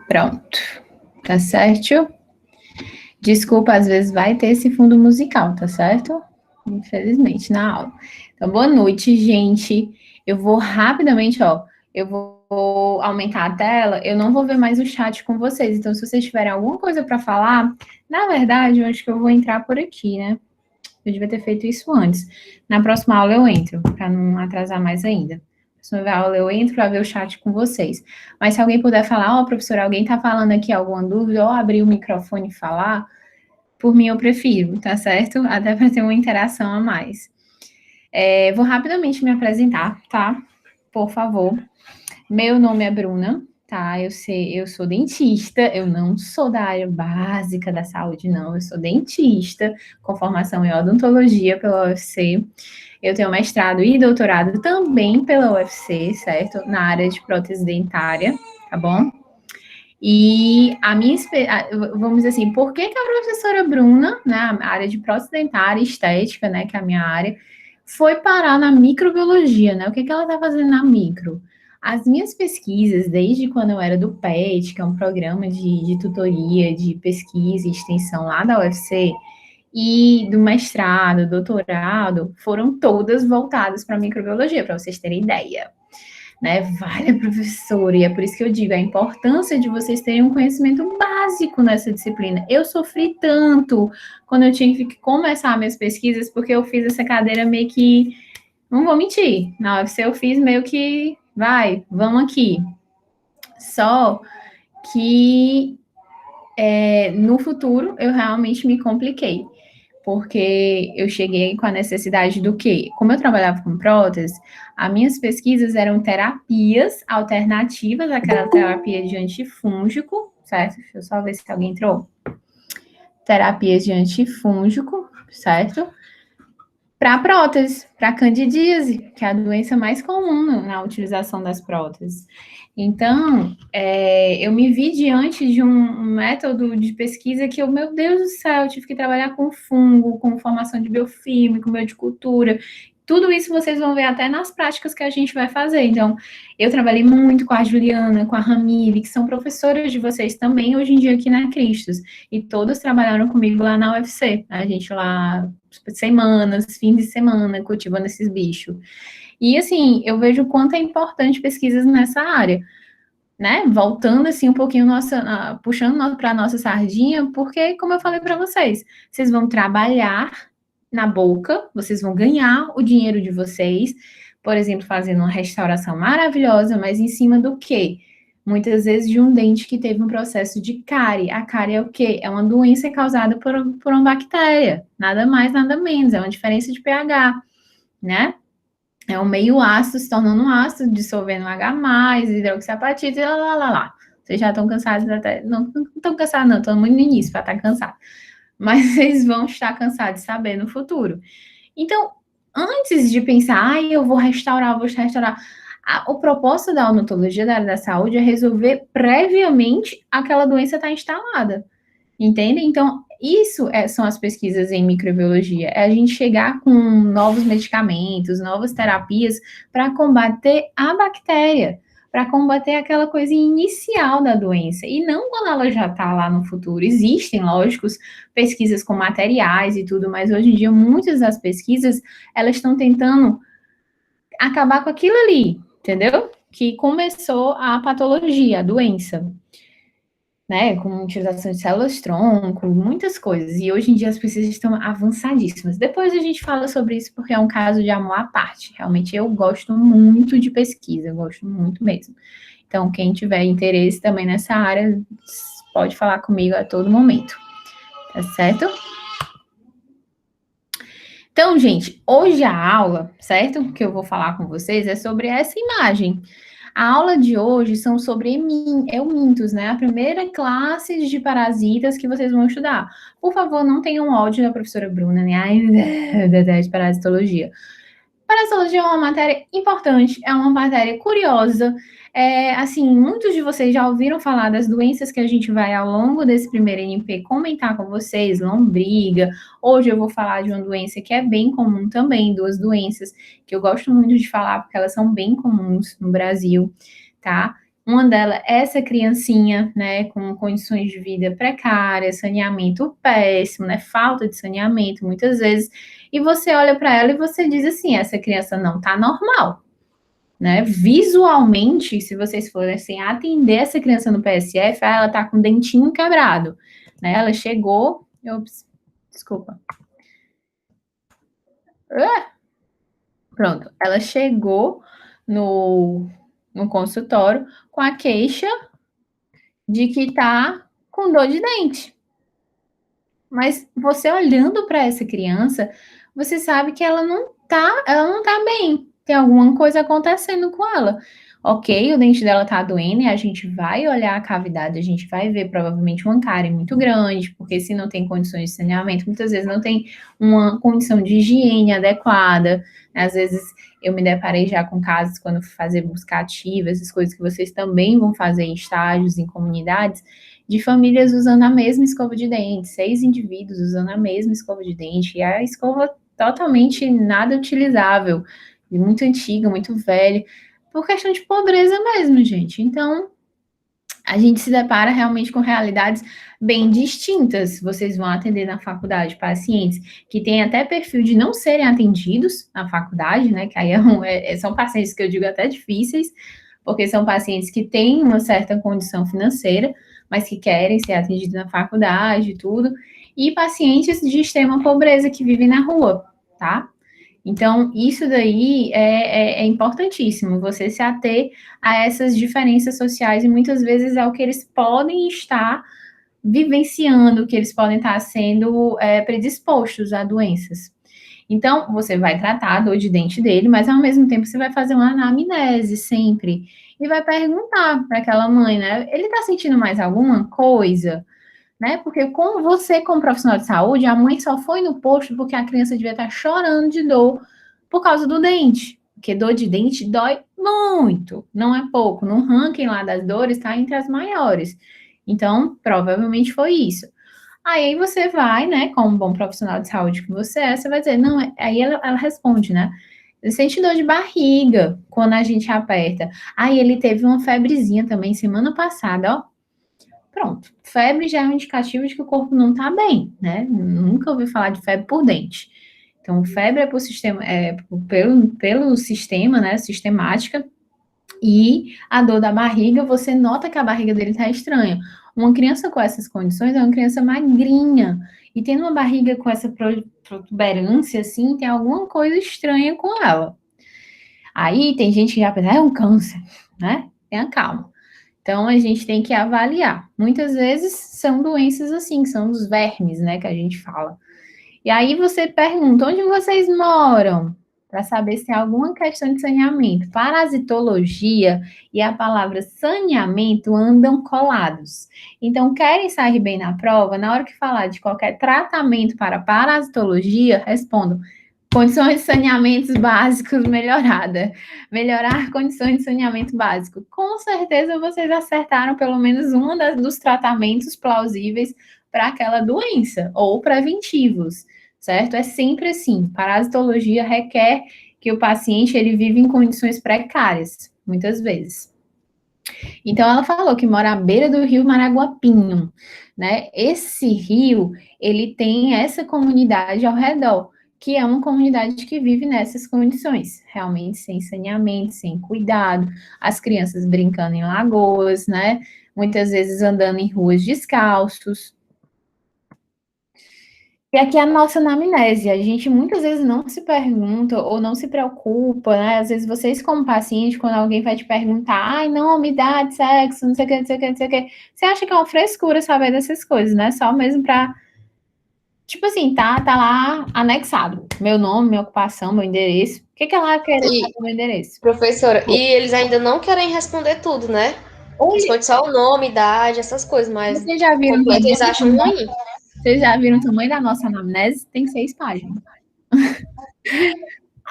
Pronto. Tá certo? Desculpa, às vezes vai ter esse fundo musical, tá certo? Infelizmente, na aula. Então, boa noite, gente. Eu vou rapidamente, eu vou aumentar a tela, eu não vou ver mais o chat com vocês. Então, se vocês tiverem alguma coisa para falar, na verdade, eu acho que eu vou entrar por aqui, né? Eu devia ter feito isso antes. Na próxima aula eu entro, para não atrasar mais ainda. Na próxima aula eu entro para ver o chat com vocês. Mas se alguém puder falar, professora, alguém está falando aqui alguma dúvida, ou abrir o microfone e falar, por mim eu prefiro, tá certo? Até para ter uma interação a mais. Vou rapidamente me apresentar, tá? Por favor. Meu nome é Bruna, tá? Eu sou dentista, eu não sou da área básica da saúde, não. Eu sou dentista, com formação em odontologia pela UFC. Eu tenho mestrado e doutorado também pela UFC, certo? Na área de prótese dentária, tá bom? E a minha, vamos dizer assim, por que a professora Bruna, né, a área de prótese dentária e estética, né, que é a minha área, foi parar na microbiologia, né? O que ela está fazendo na micro? As minhas pesquisas, desde quando eu era do PET, que é um programa de tutoria, de pesquisa e extensão lá da UFC, e do mestrado, doutorado, foram todas voltadas para microbiologia, para vocês terem ideia. Né? Vale, professor, e é por isso que eu digo a importância de vocês terem um conhecimento básico nessa disciplina. Eu sofri tanto quando eu tinha que começar minhas pesquisas, porque eu fiz essa cadeira meio que, não vou mentir, na UFC eu fiz meio que, vamos aqui. Só que no futuro eu realmente me compliquei, porque eu cheguei com a necessidade do quê? Como eu trabalhava com prótese, as minhas pesquisas eram terapias alternativas àquela terapia de antifúngico, certo? Deixa eu só ver se alguém entrou. Terapias de antifúngico, certo? Para prótese, para candidíase, que é a doença mais comum na utilização das próteses. Então, eu me vi diante de um método de pesquisa que meu Deus do céu, eu tive que trabalhar com fungo, com formação de biofilme, com biodicultura. Tudo isso vocês vão ver até nas práticas que a gente vai fazer. Então, eu trabalhei muito com a Juliana, com a Ramile, que são professoras de vocês também, hoje em dia aqui na Cristos. E todas trabalharam comigo lá na UFC. A gente lá, semanas, fim de semana, cultivando esses bichos. E, assim, eu vejo o quanto é importante pesquisas nessa área, né? Voltando, assim, um pouquinho, puxando para a nossa sardinha, porque, como eu falei para vocês vão trabalhar na boca, vocês vão ganhar o dinheiro de vocês, por exemplo, fazendo uma restauração maravilhosa, mas em cima do quê? Muitas vezes de um dente que teve um processo de cárie. A cárie é o quê? É uma doença causada por uma bactéria, nada mais, nada menos, é uma diferença de pH, né? É um meio ácido se tornando um ácido, dissolvendo H+, hidroxiapatite, lá. Vocês já estão cansados até... Não estão cansados não, estão muito no início para estar cansados. Mas vocês vão estar cansados de saber no futuro. Então, antes de pensar, eu vou restaurar, o propósito da odontologia da área da saúde é resolver previamente aquela doença estar instalada. Entende? Então, isso são as pesquisas em microbiologia. É a gente chegar com novos medicamentos, novas terapias para combater a bactéria, para combater aquela coisa inicial da doença, e não quando ela já está lá no futuro. Existem, lógicos, pesquisas com materiais e tudo, mas hoje em dia muitas das pesquisas, elas estão tentando acabar com aquilo ali, entendeu? Que começou a patologia, a doença, né, com utilização de células-tronco, muitas coisas, e hoje em dia as pesquisas estão avançadíssimas. Depois a gente fala sobre isso, porque é um caso de amor à parte. Realmente eu gosto muito de pesquisa, eu gosto muito mesmo. Então, quem tiver interesse também nessa área, pode falar comigo a todo momento, tá certo? Então, gente, hoje a aula, certo? Que eu vou falar com vocês é sobre essa imagem. A aula de hoje são sobre eumintos, né? A primeira classe de parasitas que vocês vão estudar. Por favor, não tenham ódio da professora Bruna, né? Ai, de parasitologia. Parasitologia é uma matéria importante, é uma matéria curiosa. Assim, muitos de vocês já ouviram falar das doenças que a gente vai, ao longo desse primeiro NP, comentar com vocês, lombriga. Hoje eu vou falar de uma doença que é bem comum também, duas doenças que eu gosto muito de falar, porque elas são bem comuns no Brasil, tá? uma delas é essa criancinha, né, com condições de vida precárias, saneamento péssimo, né, falta de saneamento muitas vezes, e você olha para ela e você diz assim, essa criança não tá normal, né, visualmente, se vocês forem assim, atender essa criança no PSF, ela tá com o dentinho quebrado, né, ela chegou, desculpa, pronto, ela chegou no consultório com a queixa de que tá com dor de dente. Mas você olhando para essa criança, você sabe que ela não tá bem. Tem alguma coisa acontecendo com ela. Ok, o dente dela tá doendo e a gente vai olhar a cavidade, a gente vai ver provavelmente uma cárie muito grande, porque se não tem condições de saneamento, muitas vezes não tem uma condição de higiene adequada. Às vezes eu me deparei já com casos quando fui fazer busca ativa, essas coisas que vocês também vão fazer em estágios, em comunidades, de famílias usando a mesma escova de dente, 6 indivíduos usando a mesma escova de dente, e a escova totalmente nada utilizável, e muito antiga, muito velha, por questão de pobreza mesmo, gente. Então, a gente se depara realmente com realidades bem distintas. Vocês vão atender na faculdade pacientes que têm até perfil de não serem atendidos na faculdade, né? Que aí são pacientes que eu digo até difíceis, porque são pacientes que têm uma certa condição financeira, mas que querem ser atendidos na faculdade e tudo, e pacientes de extrema pobreza que vivem na rua, tá? Então, isso daí é importantíssimo, você se ater a essas diferenças sociais, e muitas vezes é o que eles podem estar vivenciando, que eles podem estar sendo predispostos a doenças. Então, você vai tratar a dor de dente dele, mas ao mesmo tempo você vai fazer uma anamnese sempre. E vai perguntar para aquela mãe, né? Ele está sentindo mais alguma coisa? Né? Porque com você, como profissional de saúde, a mãe só foi no posto porque a criança devia estar chorando de dor por causa do dente. Porque dor de dente dói muito, não é pouco. No ranking lá das dores, está entre as maiores. Então, provavelmente foi isso. Aí você vai, né, como um bom profissional de saúde que você vai dizer, não, aí ela responde, né? Ele sente dor de barriga quando a gente aperta. Aí ele teve uma febrezinha também semana passada, ó. Pronto. Febre já é um indicativo de que o corpo não tá bem, né? Nunca ouvi falar de febre por dente. Então, febre é por sistema, pelo sistema, né? Sistemática. E a dor da barriga, você nota que a barriga dele tá estranha. Uma criança com essas condições é uma criança magrinha. E tendo uma barriga com essa protuberância, assim, tem alguma coisa estranha com ela. Aí tem gente que já pensa, é um câncer, né? Tenha calma. Então, a gente tem que avaliar. Muitas vezes são doenças assim, são dos vermes, né, que a gente fala. E aí você pergunta, onde vocês moram? Para saber se tem alguma questão de saneamento. Parasitologia e a palavra saneamento andam colados. Então, querem sair bem na prova? Na hora que falar de qualquer tratamento para parasitologia, respondam condições de saneamento básicos melhorada. Melhorar condições de saneamento básico. Com certeza vocês acertaram pelo menos dos tratamentos plausíveis para aquela doença, ou preventivos, certo? É sempre assim. Parasitologia requer que o paciente ele vive em condições precárias, muitas vezes. Então, ela falou que mora à beira do rio Maraguapinho, né? Esse rio, ele tem essa comunidade ao redor, que é uma comunidade que vive nessas condições, realmente sem saneamento, sem cuidado, as crianças brincando em lagoas, né? Muitas vezes andando em ruas descalços. E aqui é a nossa anamnese, a gente muitas vezes não se pergunta ou não se preocupa, né? Às vezes vocês, como paciente, quando alguém vai te perguntar, ai, nome, idade, sexo, não sei o que, não sei o que, não sei o que, você acha que é uma frescura saber dessas coisas, né? Só mesmo pra, tipo assim, tá lá anexado, meu nome, minha ocupação, meu endereço. O que que ela quer saber do meu endereço? Professora, e eles ainda não querem responder tudo, né? Olha, Responde só o nome, idade, essas coisas, mas vocês já viram o completo eles tamanho acham ruim. vocês já viram o tamanho da nossa anamnese? Tem 6 páginas.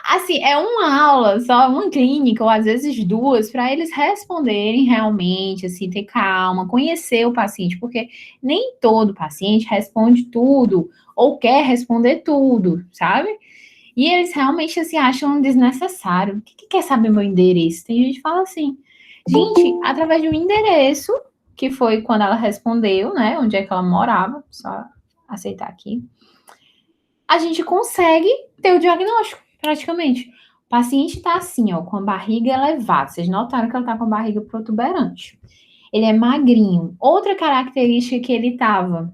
Assim, é uma aula, só uma clínica, ou às vezes duas, para eles responderem realmente, assim, ter calma, conhecer o paciente, porque nem todo paciente responde tudo, ou quer responder tudo, sabe? E eles realmente, assim, acham desnecessário. O que quer saber meu endereço? Tem gente que fala assim. Gente, através de um endereço, que foi quando ela respondeu, né? Onde é que ela morava, só aceitar aqui. A gente consegue ter o diagnóstico, praticamente. O paciente tá assim, ó, com a barriga elevada. Vocês notaram que ela tá com a barriga protuberante. Ele é magrinho. Outra característica que ele tava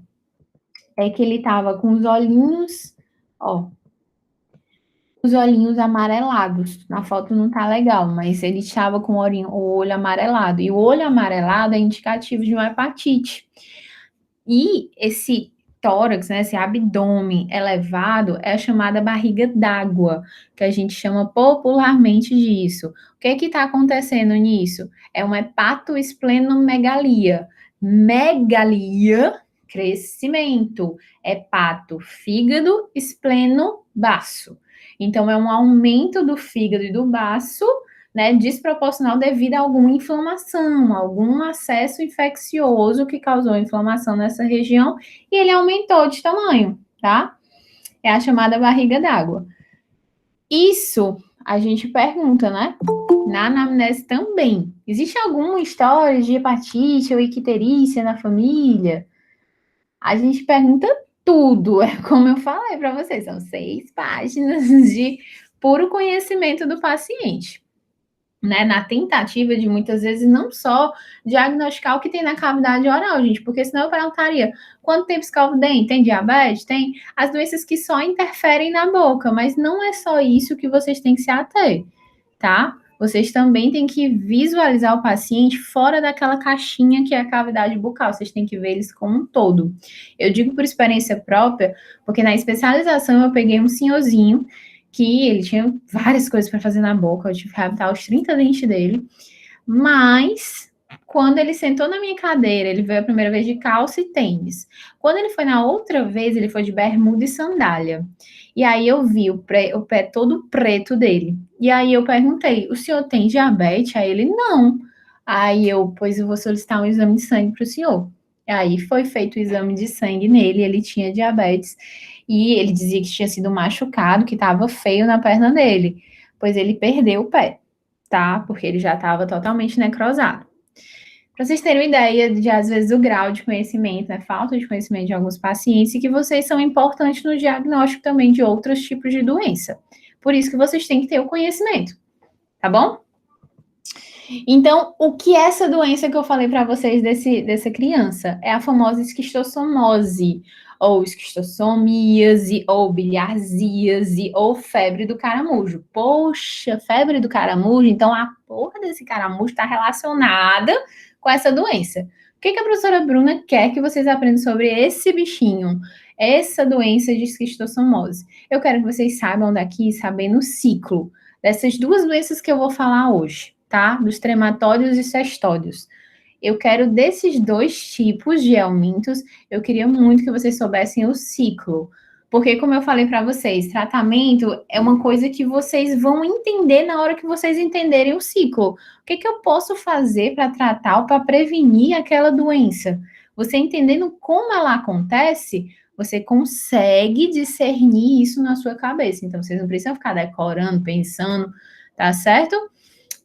é que ele tava com os olhinhos, ó, os olhinhos amarelados. Na foto não tá legal, mas ele estava com o olho amarelado. E o olho amarelado é indicativo de uma hepatite. E esse tórax, né, esse abdômen elevado, é a chamada barriga d'água, que a gente chama popularmente disso. O que é que está acontecendo nisso? É uma hepatoesplenomegalia. Megalia, crescimento. Hepato, fígado, espleno, baço. Então, é um aumento do fígado e do baço, né, desproporcional devido a alguma inflamação, algum acesso infeccioso que causou inflamação nessa região e ele aumentou de tamanho, tá? É a chamada barriga d'água. Isso a gente pergunta, né? Na anamnese também. Existe alguma história de hepatite ou icterícia na família? A gente pergunta tudo, é como eu falei para vocês, são 6 páginas de puro conhecimento do paciente. Né, na tentativa de muitas vezes não só diagnosticar o que tem na cavidade oral, gente, porque senão eu perguntaria quanto tempo escova o dente? Tem diabetes? Tem as doenças que só interferem na boca, mas não é só isso que vocês têm que se ater, tá? Vocês também têm que visualizar o paciente fora daquela caixinha que é a cavidade bucal, vocês têm que ver eles como um todo. Eu digo por experiência própria, porque na especialização eu peguei um senhorzinho que ele tinha várias coisas para fazer na boca, eu tive que reabilitar os 30 dentes dele, mas quando ele sentou na minha cadeira, ele veio a primeira vez de calça e tênis. Quando ele foi na outra vez, ele foi de bermuda e sandália. E aí eu vi o pé todo preto dele. E aí eu perguntei, o senhor tem diabetes? Aí ele, não. Aí pois eu vou solicitar um exame de sangue para o senhor. E aí foi feito o exame de sangue nele, ele tinha diabetes. E ele dizia que tinha sido machucado, que estava feio na perna dele, pois ele perdeu o pé, tá? Porque ele já estava totalmente necrosado. Para vocês terem uma ideia de, às vezes, o grau de conhecimento, né, falta de conhecimento de alguns pacientes, e que vocês são importantes no diagnóstico também de outros tipos de doença. Por isso que vocês têm que ter o conhecimento, tá bom? Então, o que é essa doença que eu falei para vocês dessa criança? É a famosa esquistossomose, ou esquistossomíase, ou bilharzíase, ou febre do caramujo. Poxa, febre do caramujo, então a porra desse caramujo está relacionada com essa doença. O que a professora Bruna quer que vocês aprendam sobre esse bichinho, essa doença de esquistossomose? Eu quero que vocês saibam daqui, sabendo o ciclo dessas duas doenças que eu vou falar hoje, tá? Dos trematóides e cestódios. Eu quero desses dois tipos de helmintos, eu queria muito que vocês soubessem o ciclo. Porque, como eu falei para vocês, tratamento é uma coisa que vocês vão entender na hora que vocês entenderem o ciclo. O que eu posso fazer para tratar ou para prevenir aquela doença? Você entendendo como ela acontece, você consegue discernir isso na sua cabeça. Então, vocês não precisam ficar decorando, pensando, tá certo?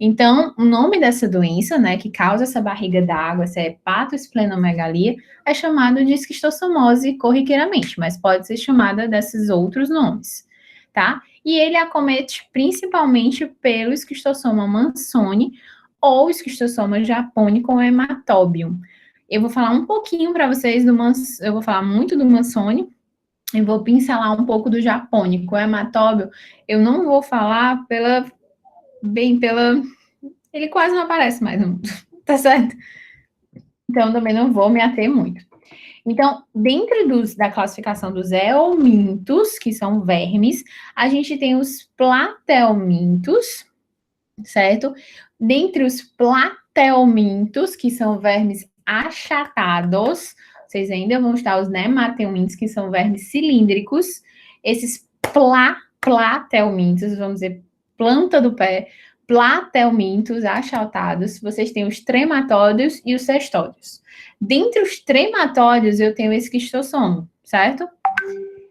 Então, o nome dessa doença, né, que causa essa barriga d'água, essa hepatoesplenomegalia, é chamado de esquistossomose corriqueiramente, mas pode ser chamada desses outros nomes, tá? E ele acomete principalmente pelo esquistossoma mansoni ou esquistossoma japônico ou hematóbium. Eu vou falar um pouquinho para vocês eu vou falar muito do mansoni, eu vou pincelar um pouco do japônico, o hematóbio, eu não vou falar pela ele quase não aparece mais, tá certo? Então, também não vou me ater muito. Então, dentro da classificação dos helmintos, que são vermes, a gente tem os platelmintos, certo? Dentre os platelmintos, que são vermes achatados, vocês ainda vão estar os nemateumintos, que são vermes cilíndricos. Esses platelmintos, vamos dizer, planta do pé, platelmintos achatados, vocês têm os trematóides e os cestódios. Dentre os trematóides, eu tenho esse esquistossoma, certo?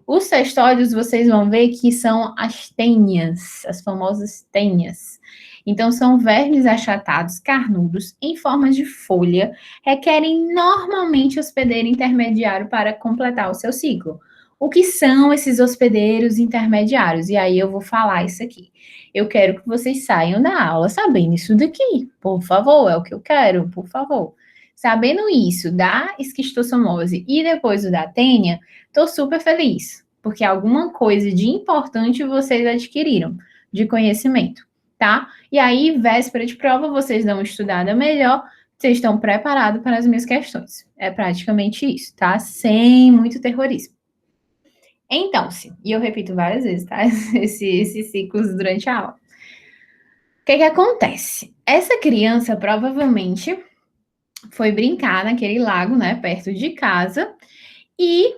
Os cestódios, vocês vão ver que são as tênias, as famosas tênias. Então, são vermes achatados, carnudos, em forma de folha, requerem normalmente hospedeiro intermediário para completar o seu ciclo. O que são esses hospedeiros intermediários? E aí eu vou falar isso aqui. Eu quero que vocês saiam da aula sabendo isso daqui, por favor, é o que eu quero, por favor. Sabendo isso da esquistossomose e depois do da tênia, estou super feliz, porque alguma coisa de importante vocês adquiriram, de conhecimento, tá? E aí, véspera de prova, vocês dão uma estudada melhor, vocês estão preparados para as minhas questões. É praticamente isso, tá? Sem muito terrorismo. Então, sim, e eu repito várias vezes, tá? Esses ciclos durante a aula. O que acontece? Essa criança provavelmente foi brincar naquele lago, né, perto de casa, e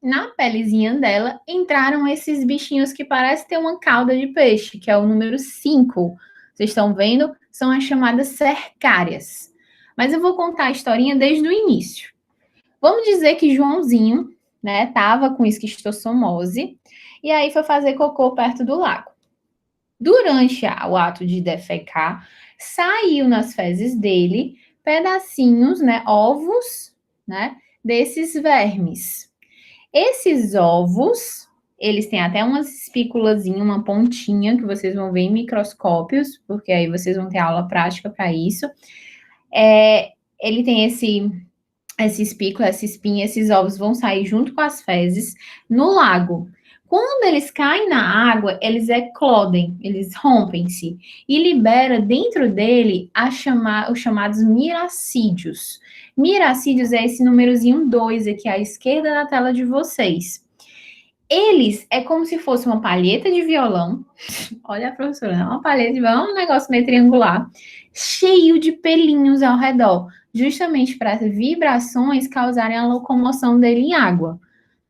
na pelezinha dela entraram esses bichinhos que parecem ter uma cauda de peixe, que é o número 5. Vocês estão vendo? São as chamadas cercárias. Mas eu vou contar a historinha desde o início. Vamos dizer que Joãozinho, né, tava com esquistossomose e aí foi fazer cocô perto do lago. Durante o ato de defecar, saiu nas fezes dele pedacinhos, né, ovos, né, desses vermes. Esses ovos, eles têm até umas espículazinhas, uma pontinha que vocês vão ver em microscópios, porque aí vocês vão ter aula prática para isso. Ele tem esse espícula, essa espinha, esses ovos vão sair junto com as fezes no lago. Quando eles caem na água, eles eclodem, eles rompem-se e libera dentro dele os chamados miracídios. Miracídios é esse númerozinho 2 aqui à esquerda da tela de vocês. Eles é como se fosse uma palheta de violão. Olha a professora, uma palheta de violão, um negócio meio triangular, cheio de pelinhos ao redor, justamente para as vibrações causarem a locomoção dele em água,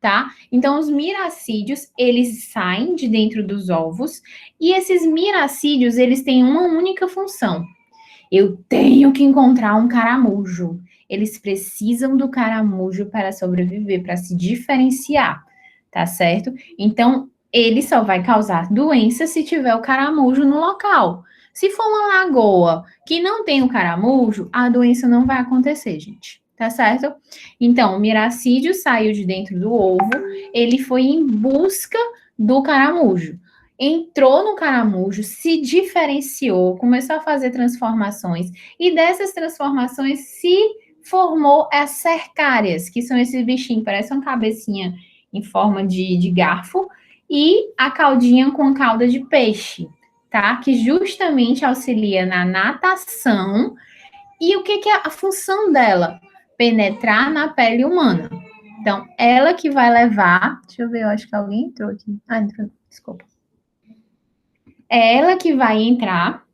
tá? Então, os miracídios, eles saem de dentro dos ovos, e esses miracídios, eles têm uma única função. Eu tenho que encontrar um caramujo. Eles precisam do caramujo para sobreviver, para se diferenciar, tá certo? Então, ele só vai causar doença se tiver o caramujo no local. Se for uma lagoa que não tem o caramujo, a doença não vai acontecer, gente. Tá certo? Então, o miracídio saiu de dentro do ovo, ele foi em busca do caramujo. Entrou no caramujo, se diferenciou, começou a fazer transformações, e dessas transformações se formou as cercárias, que são esses bichinhos, parece uma cabecinha em forma de garfo, e a caudinha com cauda de peixe, tá? Que justamente auxilia na natação. E o que é a função dela? Penetrar na pele humana. Então, ela que vai levar. Deixa eu ver, eu acho que alguém entrou aqui. Ah, entrou, desculpa. É ela que vai entrar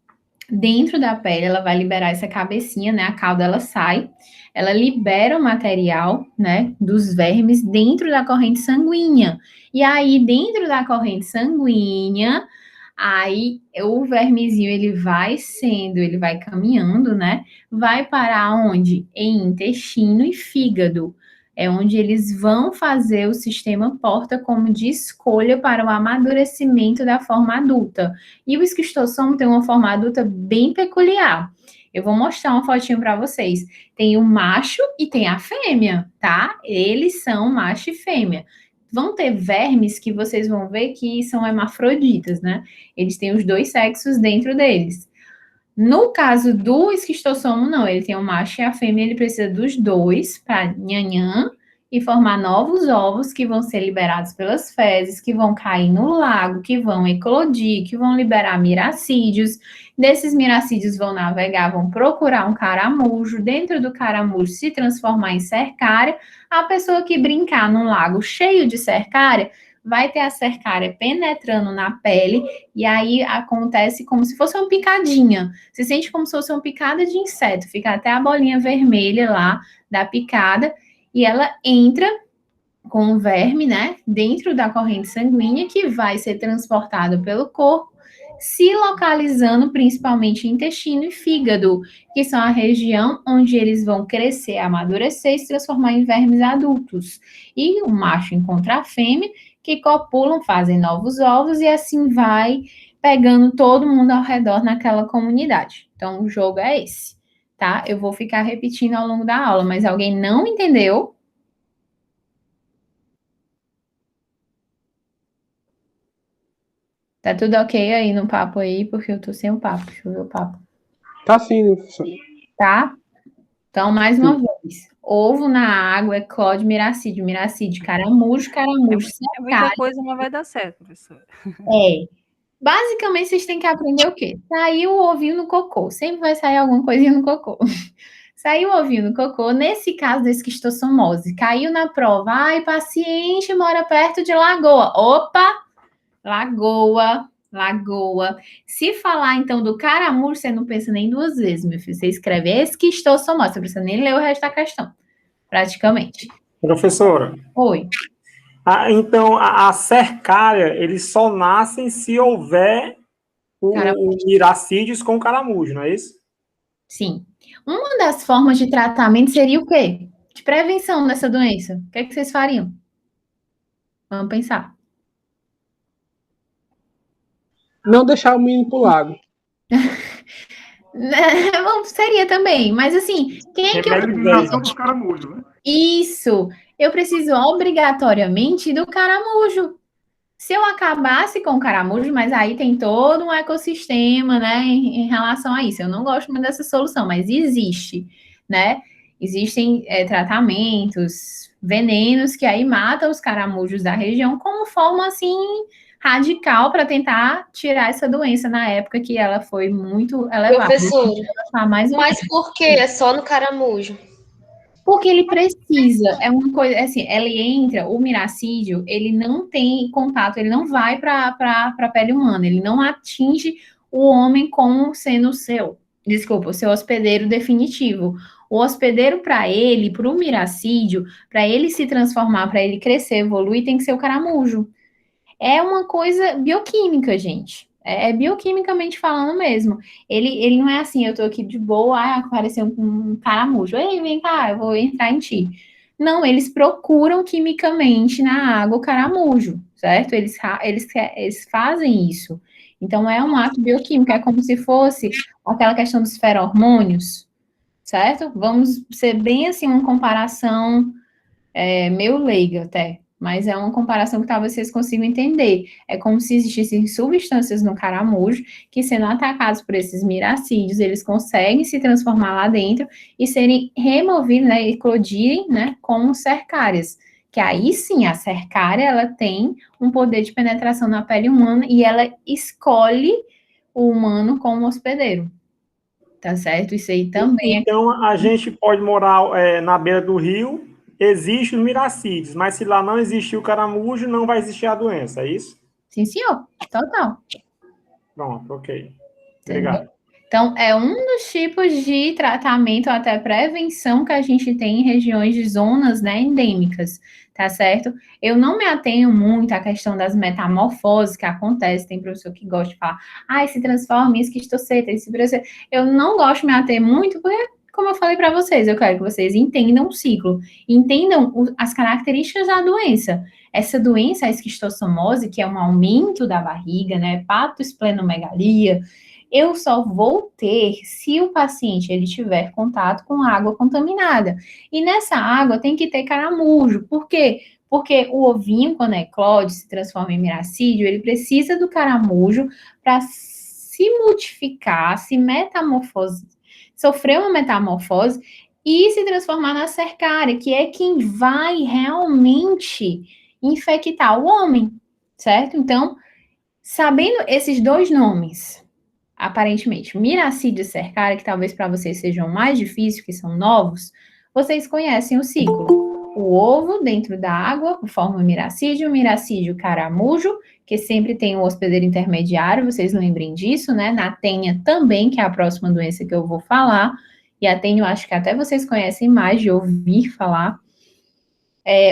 dentro da pele, ela vai liberar essa cabecinha, né? A cauda ela sai, ela libera o material, né? Dos vermes dentro da corrente sanguínea. E aí, dentro da corrente sanguínea, aí o vermezinho ele vai caminhando, né? Vai parar onde? Em intestino e fígado. É onde eles vão fazer o sistema porta como de escolha para o amadurecimento da forma adulta. E o esquistossomo tem uma forma adulta bem peculiar. Eu vou mostrar uma fotinho para vocês. Tem o macho e tem a fêmea, tá? Eles são macho e fêmea. Vão ter vermes que vocês vão ver que são hermafroditas, né? Eles têm os dois sexos dentro deles. No caso do esquistossomo, não. Ele tem o macho e a fêmea, ele precisa dos dois para nhanhã e formar novos ovos que vão ser liberados pelas fezes, que vão cair no lago, que vão eclodir, que vão liberar miracídios. Desses miracídios vão navegar, vão procurar um caramujo. Dentro do caramujo se transformar em cercária. A pessoa que brincar num lago cheio de cercária vai ter a cercária penetrando na pele e aí acontece como se fosse uma picadinha. Você sente como se fosse uma picada de inseto, fica até a bolinha vermelha lá da picada e ela entra com o verme, né, dentro da corrente sanguínea que vai ser transportado pelo corpo, se localizando principalmente em intestino e fígado, que são a região onde eles vão crescer, amadurecer e se transformar em vermes adultos. E o macho encontra a fêmea, que copulam, fazem novos ovos e assim vai pegando todo mundo ao redor naquela comunidade. Então, o jogo é esse, tá? Eu vou ficar repetindo ao longo da aula, mas alguém não entendeu? Tá tudo ok aí no papo aí, porque eu tô sem o papo. Deixa eu ver o papo. Tá sim, professor. Tá? Então, mais uma vez. Ovo na água, eclode miracídio, miracídio, caramujo, caramujo, É muita coisa, mas vai dar certo, professor. É. Basicamente, vocês têm que aprender o quê? Saiu o ovinho no cocô. Sempre vai sair alguma coisinha no cocô. Saiu o ovinho no cocô, nesse caso da esquistossomose. Caiu na prova. Ai, paciente mora perto de lagoa. Opa! Lagoa, lagoa. Se falar, então, do caramujo, você não pensa nem duas vezes, meu filho. Você escreve esquistossomose. Você não precisa nem ler o resto da questão, praticamente. Professora. Oi. Então, a cercária, eles só nascem se houver o miracídios com caramujo, não é isso? Sim. Uma das formas de tratamento seria o quê? De prevenção dessa doença. O que é que vocês fariam? Vamos pensar. Não deixar o menino pro lago. Bom, seria também, mas assim, quem é que eu eliminação do caramujo, né? Isso, eu preciso obrigatoriamente do caramujo. Se eu acabasse com o caramujo, mas aí tem todo um ecossistema, né, em relação a isso. Eu não gosto muito dessa solução, mas existe, né? Existem tratamentos, venenos que aí matam os caramujos da região como forma, assim, radical para tentar tirar essa doença na época que ela foi muito elevada. Professora, Mais mas por que é só no caramujo? Porque ele precisa, é uma coisa, assim, ele entra, o miracídio, ele não tem contato, ele não vai para a pele humana, ele não atinge o homem como sendo o seu, desculpa, o seu hospedeiro definitivo. O hospedeiro para ele, para o miracídio, para ele se transformar, para ele crescer, evoluir, tem que ser o caramujo. É uma coisa bioquímica, gente. É bioquimicamente falando mesmo. Ele não é assim, eu tô aqui de boa, apareceu um caramujo. Ei, vem cá, eu vou entrar em ti. Não, eles procuram quimicamente na água o caramujo, certo? Eles fazem isso. Então, é um ato bioquímico, é como se fosse aquela questão dos feromônios, certo? Vamos ser bem assim, uma comparação meio leiga até, mas é uma comparação que talvez vocês consigam entender. É como se existissem substâncias no caramujo que, sendo atacados por esses miracídios, eles conseguem se transformar lá dentro e serem removidos, né, eclodirem, né, como cercárias. Que aí sim, a cercária, ela tem um poder de penetração na pele humana e ela escolhe o humano como hospedeiro. Tá certo? Isso aí também Então, a gente pode morar na beira do rio, existe os miracídios, mas se lá não existir o caramujo, não vai existir a doença, é isso? Sim, senhor. Total. Pronto, ok. Entendeu? Obrigado. Então, é um dos tipos de tratamento, até prevenção, que a gente tem em regiões de zonas, né, endêmicas, tá certo? Eu não me atenho muito à questão das metamorfoses que acontecem, tem professor que gosta de falar, se transforma em esquistoceta, eu não gosto de me ater muito, porque, como eu falei para vocês, eu quero que vocês entendam o ciclo, entendam as características da doença. Essa doença, a esquistossomose, que é um aumento da barriga, né, hepatosplenomegalia, eu só vou ter se o paciente ele tiver contato com água contaminada. E nessa água tem que ter caramujo. Por quê? Porque o ovinho, quando eclode, se transforma em miracídio, ele precisa do caramujo para se modificar, se metamorfose, sofrer uma metamorfose e se transformar na cercária, que é quem vai realmente infectar o homem, certo? Então, sabendo esses dois nomes, aparentemente, miracídio e cercária, que talvez para vocês sejam mais difíceis, que são novos, vocês conhecem o ciclo. O ovo dentro da água forma o miracídio caramujo, que sempre tem um hospedeiro intermediário, vocês lembrem disso, né? Na tênia também, que é a próxima doença que eu vou falar, e a tênia eu acho que até vocês conhecem mais de ouvir falar.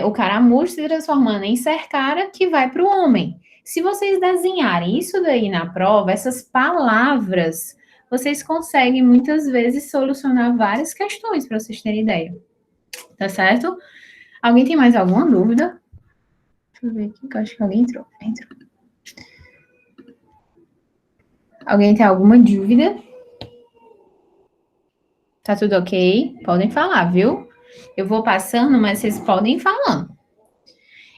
O caramujo se transformando em cercária, que vai para o homem. Se vocês desenharem isso daí na prova, essas palavras, vocês conseguem muitas vezes solucionar várias questões, para vocês terem ideia. Tá certo? Alguém tem mais alguma dúvida? Deixa eu ver aqui, que eu acho que alguém entrou. Alguém tem alguma dúvida? Tá tudo ok? Podem falar, viu? Eu vou passando, mas vocês podem ir falando.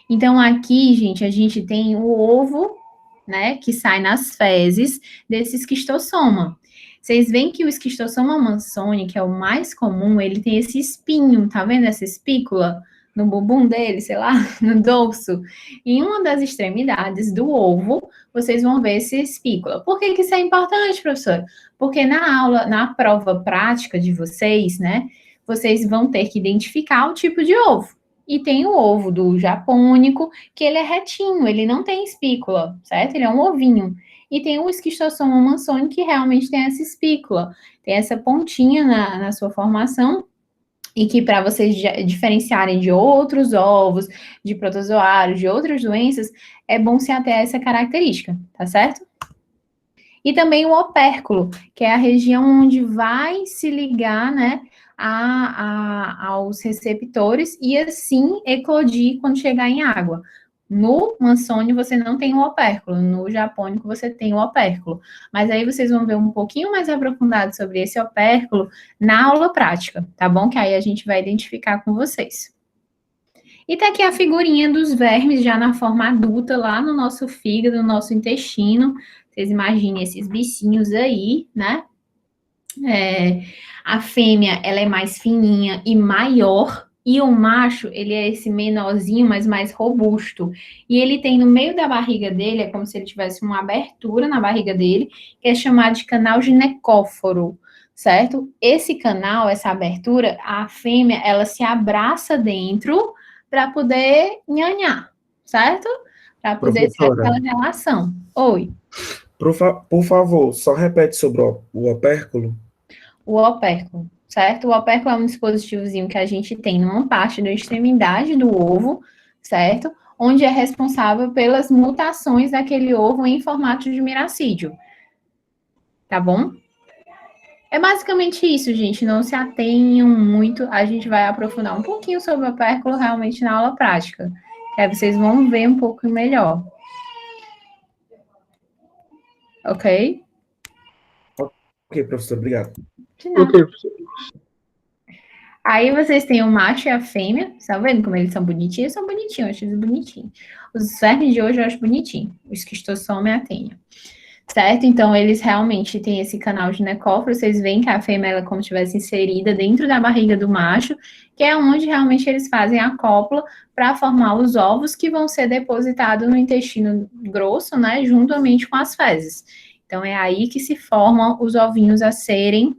Então, aqui, gente, a gente tem o ovo, né, que sai nas fezes desse esquistossoma. Vocês veem que o esquistossoma mansoni, que é o mais comum, ele tem esse espinho, tá vendo essa espícula no bumbum dele, sei lá, no dorso? Em uma das extremidades do ovo, vocês vão ver essa espícula. Por que que isso é importante, professor? Porque na aula, na prova prática de vocês, né, vocês vão ter que identificar o tipo de ovo. E tem o ovo do japônico, que ele é retinho, ele não tem espícula, certo? Ele é um ovinho. E tem o esquistossoma mansoni, que realmente tem essa espícula, tem essa pontinha na sua formação, e que para vocês diferenciarem de outros ovos, de protozoários, de outras doenças, é bom se ater a essa característica, tá certo? E também o opérculo, que é a região onde vai se ligar, né, aos receptores e assim eclodir quando chegar em água. No mansoni você não tem o opérculo, no japônico você tem o opérculo. Mas aí vocês vão ver um pouquinho mais aprofundado sobre esse opérculo na aula prática, tá bom? Que aí a gente vai identificar com vocês. E tá aqui a figurinha dos vermes já na forma adulta, lá no nosso fígado, no nosso intestino. Vocês imaginem esses bichinhos aí, né? A fêmea, ela é mais fininha e maior, e o macho, ele é esse menorzinho, mas mais robusto. E ele tem no meio da barriga dele, é como se ele tivesse uma abertura na barriga dele, que é chamado de canal ginecóforo, certo? Esse canal, essa abertura, a fêmea, ela se abraça dentro para poder nhanhar, certo? Para poder ter aquela relação. Oi. Por favor, só repete sobre o opérculo. O opérculo, certo? O opérculo é um dispositivozinho que a gente tem numa parte da extremidade do ovo, certo? Onde é responsável pelas mutações daquele ovo em formato de miracídio. Tá bom? É basicamente isso, gente. Não se atenham muito. A gente vai aprofundar um pouquinho sobre o opérculo realmente na aula prática. Que aí vocês vão ver um pouco melhor. Ok? Ok, professor, obrigado. De nada. Ok, professor. Aí vocês têm o macho e a fêmea. Tá vendo como eles são bonitinhos? São bonitinhos, eu acho eles bonitinhos. Os vermes de hoje eu acho bonitinho. O esquistossoma e a tênia. Certo? Então, eles realmente têm esse canal ginecóforo. Vocês veem que a fêmea, ela é como se estivesse inserida dentro da barriga do macho, que é onde realmente eles fazem a cópula para formar os ovos que vão ser depositados no intestino grosso, né? Juntamente com as fezes. Então, é aí que se formam os ovinhos a serem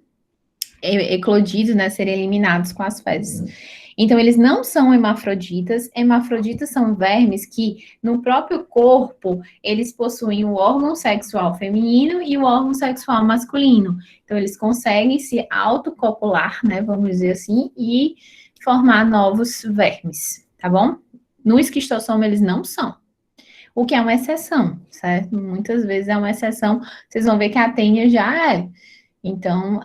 eclodidos, né, serem eliminados com as fezes. Então, eles não são hermafroditas. Hermafroditas são vermes que, no próprio corpo, eles possuem o órgão sexual feminino e o órgão sexual masculino. Então, eles conseguem se autocopular, né, vamos dizer assim, e formar novos vermes, tá bom? No esquistossoma, eles não são. O que é uma exceção, certo? Muitas vezes é uma exceção. Vocês vão ver que a tênia já é. Então,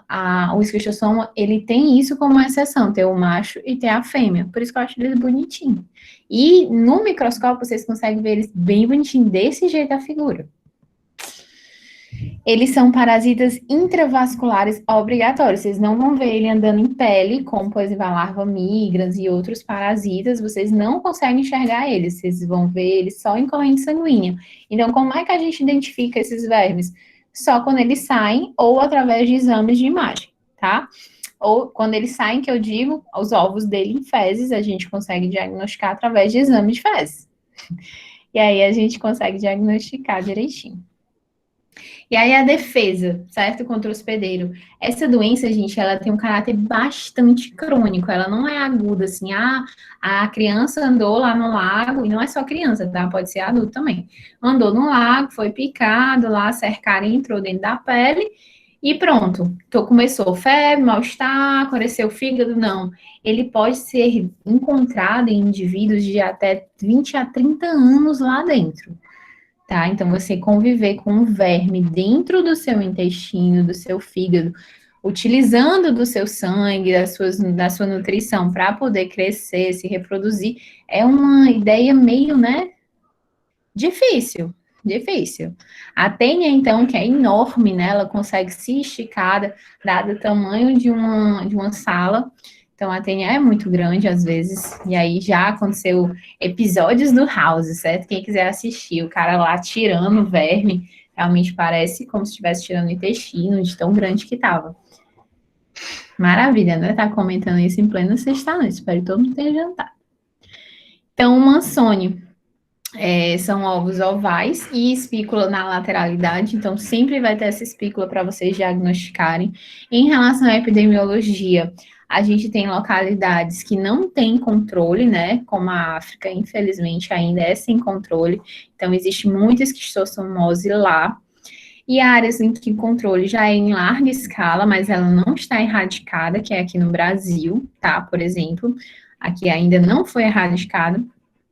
o esquistossoma, ele tem isso como uma exceção, ter o macho e ter a fêmea. Por isso que eu acho eles bonitinhos. E no microscópio, vocês conseguem ver eles bem bonitinhos, desse jeito a figura. Eles são parasitas intravasculares obrigatórios. Vocês não vão ver ele andando em pele, como, por exemplo, a larva migrans e outros parasitas. Vocês não conseguem enxergar eles. Vocês vão ver eles só em corrente sanguínea. Então, como é que a gente identifica esses vermes? Só quando eles saem ou através de exames de imagem, tá? Ou quando eles saem, que eu digo, os ovos dele em fezes, a gente consegue diagnosticar através de exame de fezes. E aí a gente consegue diagnosticar direitinho. E aí a defesa, certo? Contra o hospedeiro. Essa doença, gente, ela tem um caráter bastante crônico. Ela não é aguda, assim, a criança andou lá no lago, e não é só criança, tá? Pode ser adulto também. Andou no lago, foi picado lá, cercaram e entrou dentro da pele, e pronto. Então, começou febre, mal-estar, aconteceu o fígado, não. Ele pode ser encontrado em indivíduos de até 20 a 30 anos lá dentro. Tá? Então, você conviver com um verme dentro do seu intestino, do seu fígado, utilizando do seu sangue, da sua nutrição para poder crescer, se reproduzir, é uma ideia meio, né, difícil, Difícil. A tênia, então, que é enorme, né? Ela consegue se esticar, dado o tamanho de uma sala. Então, a tênia é muito grande, às vezes. E aí, já aconteceu episódios do House, certo? Quem quiser assistir, o cara lá tirando o verme, realmente parece como se estivesse tirando o intestino, de tão grande que tava. Maravilha, né? Tá comentando isso em plena sexta-noite. Espero que todo mundo tenha jantado. Então, o Mansone. São ovos ovais e espícula na lateralidade, então sempre vai ter essa espícula para vocês diagnosticarem. Em relação à epidemiologia, a gente tem localidades que não têm controle, né? Como a África, infelizmente, ainda é sem controle, então existe muita esquistossomose lá. E áreas em que o controle já é em larga escala, mas ela não está erradicada, que é aqui no Brasil, tá? Por exemplo, aqui ainda não foi erradicada.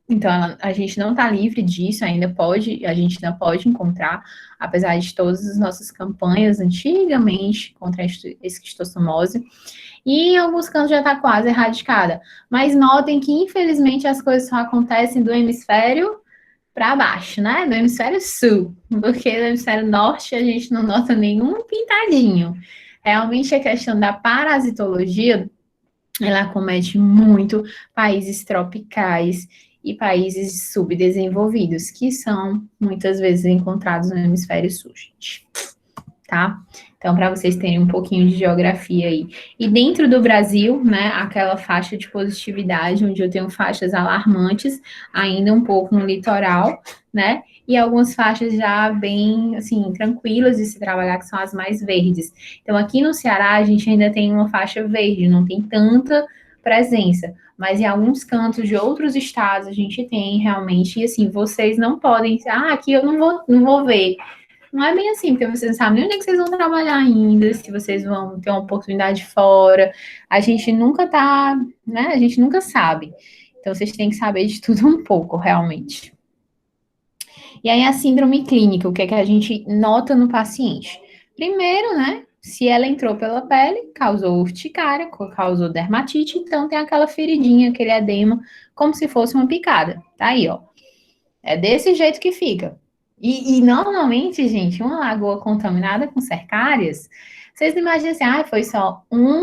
Então, a gente não está livre disso, a gente ainda pode encontrar, apesar de todas as nossas campanhas antigamente contra a esquistossomose, e em alguns casos já está quase erradicada. Mas notem que, infelizmente, as coisas só acontecem do hemisfério para baixo, né? Do hemisfério sul, porque do hemisfério norte a gente não nota nenhum pintadinho. Realmente, a questão da parasitologia, ela acomete muito países tropicais e países subdesenvolvidos, que são muitas vezes encontrados no hemisfério sul, gente. Tá? Então, para vocês terem um pouquinho de geografia aí. E dentro do Brasil, né, aquela faixa de positividade, onde eu tenho faixas alarmantes, ainda um pouco no litoral, né? E algumas faixas já bem, assim, tranquilas de se trabalhar, que são as mais verdes. Então, aqui no Ceará, a gente ainda tem uma faixa verde, não tem tanta presença. Mas em alguns cantos de outros estados a gente tem realmente, e assim, vocês não podem, aqui eu não vou ver. Não é bem assim, porque vocês não sabem nem onde é que vocês vão trabalhar ainda, se vocês vão ter uma oportunidade fora. A gente nunca tá, né? A gente nunca sabe. Então vocês têm que saber de tudo um pouco, realmente. E aí a síndrome clínica, o que é que a gente nota no paciente? Primeiro, né? Se ela entrou pela pele, causou urticária, causou dermatite, então tem aquela feridinha, aquele edema, como se fosse uma picada. Tá aí, ó. É desse jeito que fica. E normalmente, gente, uma lagoa contaminada com cercárias, vocês imaginam assim, foi só um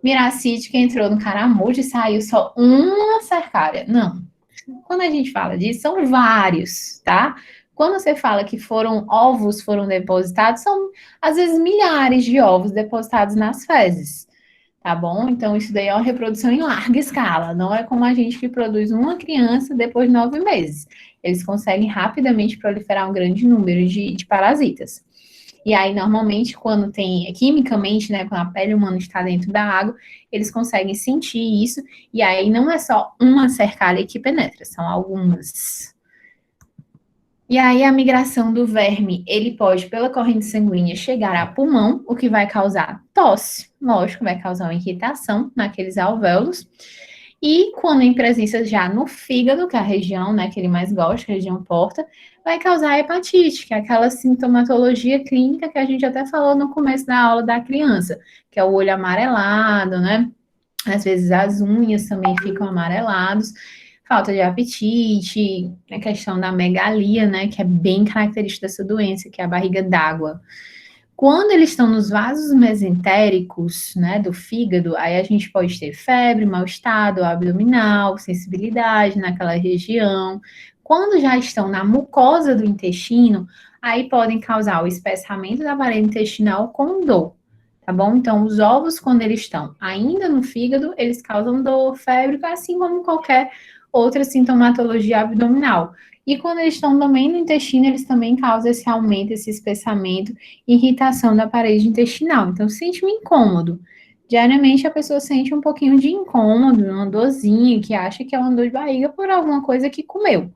miracite que entrou no caramujo e saiu só uma cercária. Não. Quando a gente fala disso, são vários, tá? Quando você fala que ovos foram depositados, são, às vezes, milhares de ovos depositados nas fezes, tá bom? Então, isso daí é uma reprodução em larga escala, não é como a gente que produz uma criança depois de 9 meses. Eles conseguem rapidamente proliferar um grande número de parasitas. E aí, normalmente, quando tem, quimicamente, né, quando a pele humana está dentro da água, eles conseguem sentir isso, e aí não é só uma cercária que penetra, são algumas. E aí, a migração do verme, ele pode, pela corrente sanguínea, chegar a pulmão, o que vai causar tosse, lógico, vai causar uma irritação naqueles alvéolos. E quando em presença já no fígado, que é a região, né, que ele mais gosta, a região porta, vai causar hepatite, que é aquela sintomatologia clínica que a gente até falou no começo da aula da criança, que é o olho amarelado, né? Às vezes as unhas também ficam amarelados, falta de apetite, a questão da megalia, né, que é bem característica dessa doença, que é a barriga d'água. Quando eles estão nos vasos mesentéricos, né, do fígado, aí a gente pode ter febre, mal-estar abdominal, sensibilidade naquela região. Quando já estão na mucosa do intestino, aí podem causar o espessamento da parede intestinal com dor, tá bom? Então, os ovos, quando eles estão ainda no fígado, eles causam dor, febre, assim como qualquer outra sintomatologia abdominal. E quando eles estão também no intestino, eles também causam esse aumento, esse espessamento, irritação da parede intestinal. Então, sente um incômodo. Diariamente, a pessoa sente um pouquinho de incômodo, uma dorzinha, que acha que é uma dor de barriga por alguma coisa que comeu.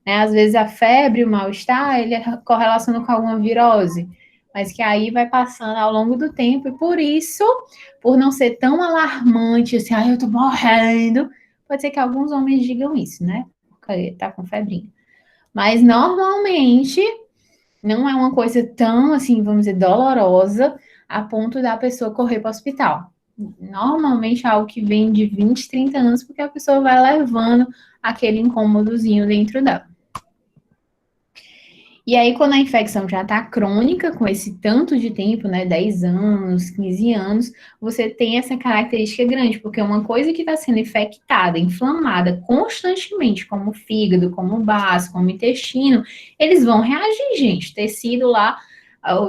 Né? Às vezes, a febre, o mal-estar, ele correlaciona com alguma virose, mas que aí vai passando ao longo do tempo, e por isso, por não ser tão alarmante, assim, eu tô morrendo, pode ser que alguns homens digam isso, né? Porque tá com febrinha. Mas, normalmente, não é uma coisa tão, assim, vamos dizer, dolorosa, a ponto da pessoa correr para o hospital. Normalmente é algo que vem de 20, 30 anos, porque a pessoa vai levando aquele incômodozinho dentro dela. E aí, quando a infecção já está crônica, com esse tanto de tempo, né, 10 anos, 15 anos, você tem essa característica grande, porque uma coisa que está sendo infectada, inflamada constantemente, como o fígado, como o baço, como o intestino, eles vão reagir, gente. Tecido lá,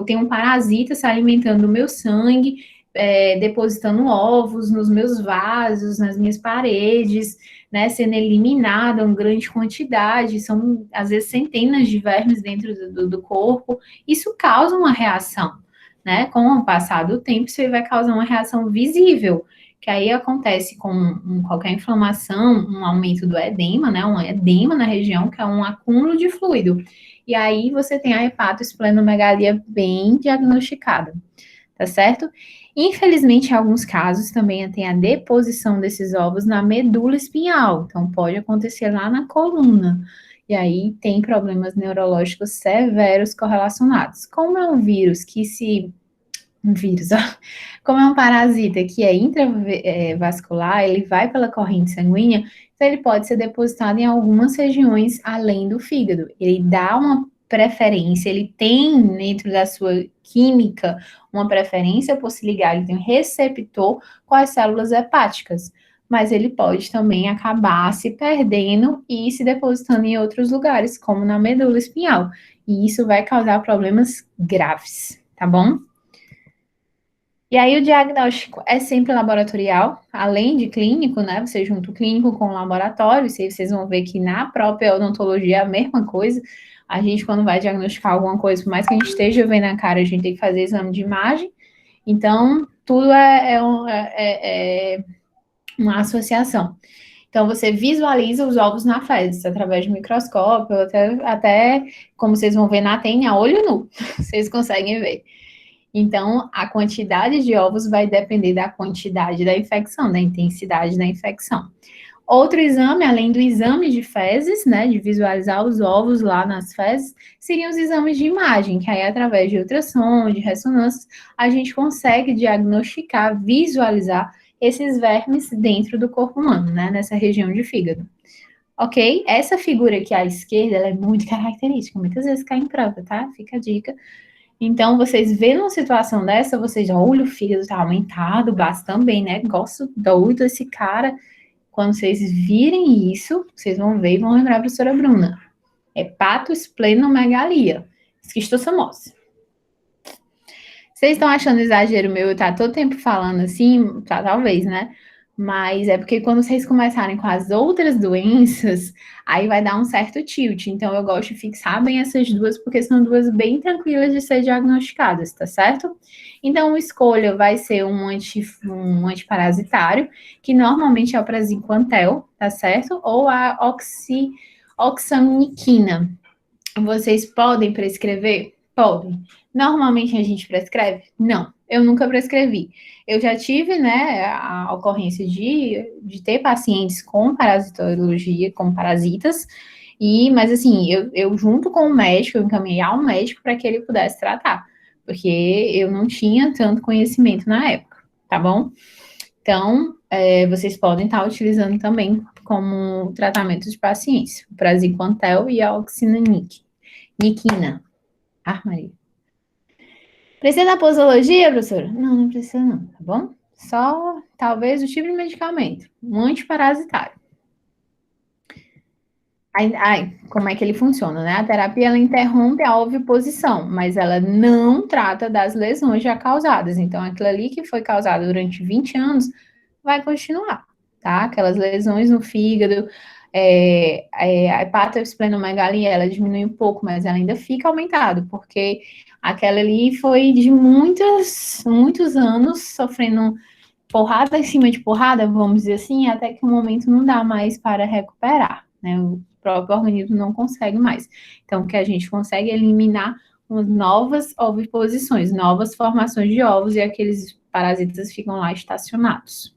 tem um parasita se alimentando do meu sangue, depositando ovos nos meus vasos, nas minhas paredes, né, sendo eliminada em grande quantidade, são às vezes centenas de vermes dentro do corpo, isso causa uma reação, né, com o passar do tempo isso vai causar uma reação visível, que aí acontece com qualquer inflamação, um aumento do edema, né, um edema na região, que é um acúmulo de fluido, e aí você tem a hepatosplenomegalia bem diagnosticada, tá certo? Infelizmente, em alguns casos, também tem a deposição desses ovos na medula espinhal. Então, pode acontecer lá na coluna. E aí, tem problemas neurológicos severos correlacionados. Como é um vírus que se... Um vírus, ó. Como é um parasita que é intravascular, ele vai pela corrente sanguínea, então ele pode ser depositado em algumas regiões além do fígado. Ele dá uma preferência, ele tem dentro da sua química uma preferência por se ligar, ele tem um receptor com as células hepáticas, mas ele pode também acabar se perdendo e se depositando em outros lugares, como na medula espinhal, e isso vai causar problemas graves, tá bom? E aí o diagnóstico é sempre laboratorial, além de clínico, né? Você junta o clínico com o laboratório, e aí vocês vão ver que na própria odontologia é a mesma coisa. A gente, quando vai diagnosticar alguma coisa, por mais que a gente esteja vendo a cara, a gente tem que fazer exame de imagem. Então, tudo é uma associação. Então, você visualiza os ovos na fezes, através do microscópio, até como vocês vão ver na tênia, a olho nu, vocês conseguem ver. Então, a quantidade de ovos vai depender da quantidade da infecção, da intensidade da infecção. Outro exame, além do exame de fezes, né, de visualizar os ovos lá nas fezes, seriam os exames de imagem, que aí através de ultrassom, de ressonância, a gente consegue diagnosticar, visualizar esses vermes dentro do corpo humano, né, nessa região de fígado. Ok? Essa figura aqui à esquerda, ela é muito característica, muitas vezes cai em prova, tá? Fica a dica. Então, vocês vêem uma situação dessa, vocês já olham o fígado, tá aumentado, o baço também, né? Gosto doido desse cara. Quando vocês virem isso, vocês vão ver e vão lembrar a professora Bruna. Hepatosplenomegalia, esquistossomose. Vocês estão achando exagero meu eu estar todo tempo falando assim? Tá, talvez, né? Mas é porque quando vocês começarem com as outras doenças, aí vai dar um certo tilt. Então, eu gosto de fixar bem essas duas, porque são duas bem tranquilas de ser diagnosticadas, tá certo? Então, a escolha vai ser um antiparasitário, que normalmente é o praziquantel, tá certo? Ou a oxamniquina. Vocês podem prescrever? Podem. Normalmente a gente prescreve? Não, eu nunca prescrevi. Eu já tive, né, a ocorrência de ter pacientes com parasitologia, com parasitas, mas assim, eu junto com o médico, eu encaminhei ao médico para que ele pudesse tratar, porque eu não tinha tanto conhecimento na época, tá bom? Então, vocês podem estar utilizando também como tratamento de pacientes, o praziquantel e a oxamniquina. Ah, Maria. Precisa da posologia, professora? Não, não precisa não, tá bom? Só, talvez, o tipo de medicamento. Um antiparasitário. Como é que ele funciona, né? A terapia, ela interrompe a oviposição, mas ela não trata das lesões já causadas. Então, aquilo ali que foi causado durante 20 anos vai continuar, tá? Aquelas lesões no fígado, a hepatosplenomegalia, ela diminui um pouco, mas ela ainda fica aumentada, porque aquela ali foi de muitos anos sofrendo porrada em cima de porrada, vamos dizer assim, até que o momento não dá mais para recuperar, né? O próprio organismo não consegue mais. Então, o que a gente consegue é eliminar novas oviposições, novas formações de ovos, e aqueles parasitas ficam lá estacionados.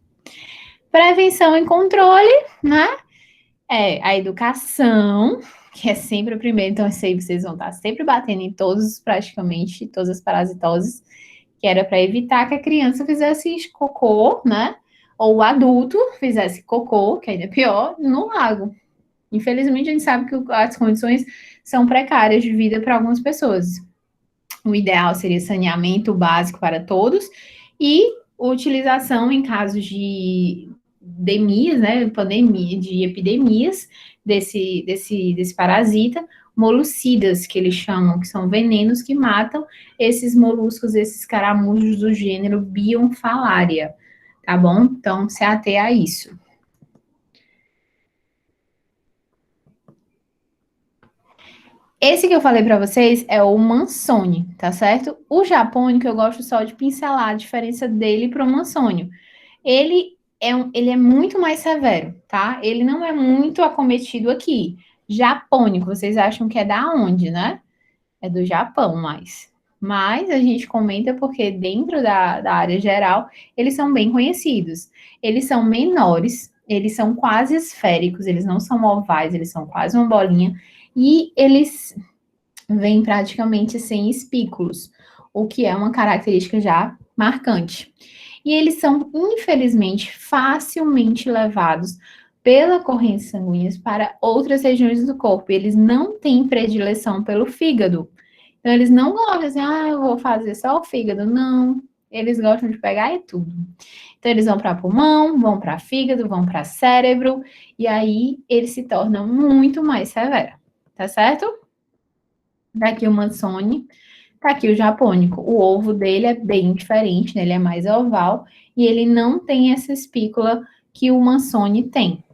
Prevenção e controle, né? A educação, que é sempre a primeira, então isso aí vocês vão estar sempre batendo em praticamente todas as parasitoses, que era para evitar que a criança fizesse cocô, né? Ou o adulto fizesse cocô, que ainda é pior, no lago. Infelizmente, a gente sabe que as condições são precárias de vida para algumas pessoas. O ideal seria saneamento básico para todos e utilização em casos de endemias, né, pandemia, de epidemias desse parasita, molucidas, que eles chamam, que são venenos que matam esses moluscos, esses caramujos do gênero Bionfalaria, tá bom? Então, se atenha a isso. Esse que eu falei para vocês é o Mansone, tá certo? O japônico eu gosto só de pincelar a diferença dele para o Mansônio. Ele é muito mais severo, tá? Ele não é muito acometido aqui. Japônico, vocês acham que é da onde, né? É do Japão, mas a gente comenta porque dentro da área geral, eles são bem conhecidos. Eles são menores, eles são quase esféricos, eles não são ovais, eles são quase uma bolinha, e eles vêm praticamente sem espículos, o que é uma característica já marcante. E eles são, infelizmente, facilmente levados pela corrente sanguínea para outras regiões do corpo. Eles não têm predileção pelo fígado. Então, eles não gostam assim, eu vou fazer só o fígado. Não, eles gostam de pegar e tudo. Então, eles vão para pulmão, vão para fígado, vão para cérebro, e aí eles se tornam muito mais severos, tá certo? Daqui o Mansone, tá aqui o japônico. O ovo dele é bem diferente, né? Ele é mais oval, e ele não tem essa espícula que o Mansone tem.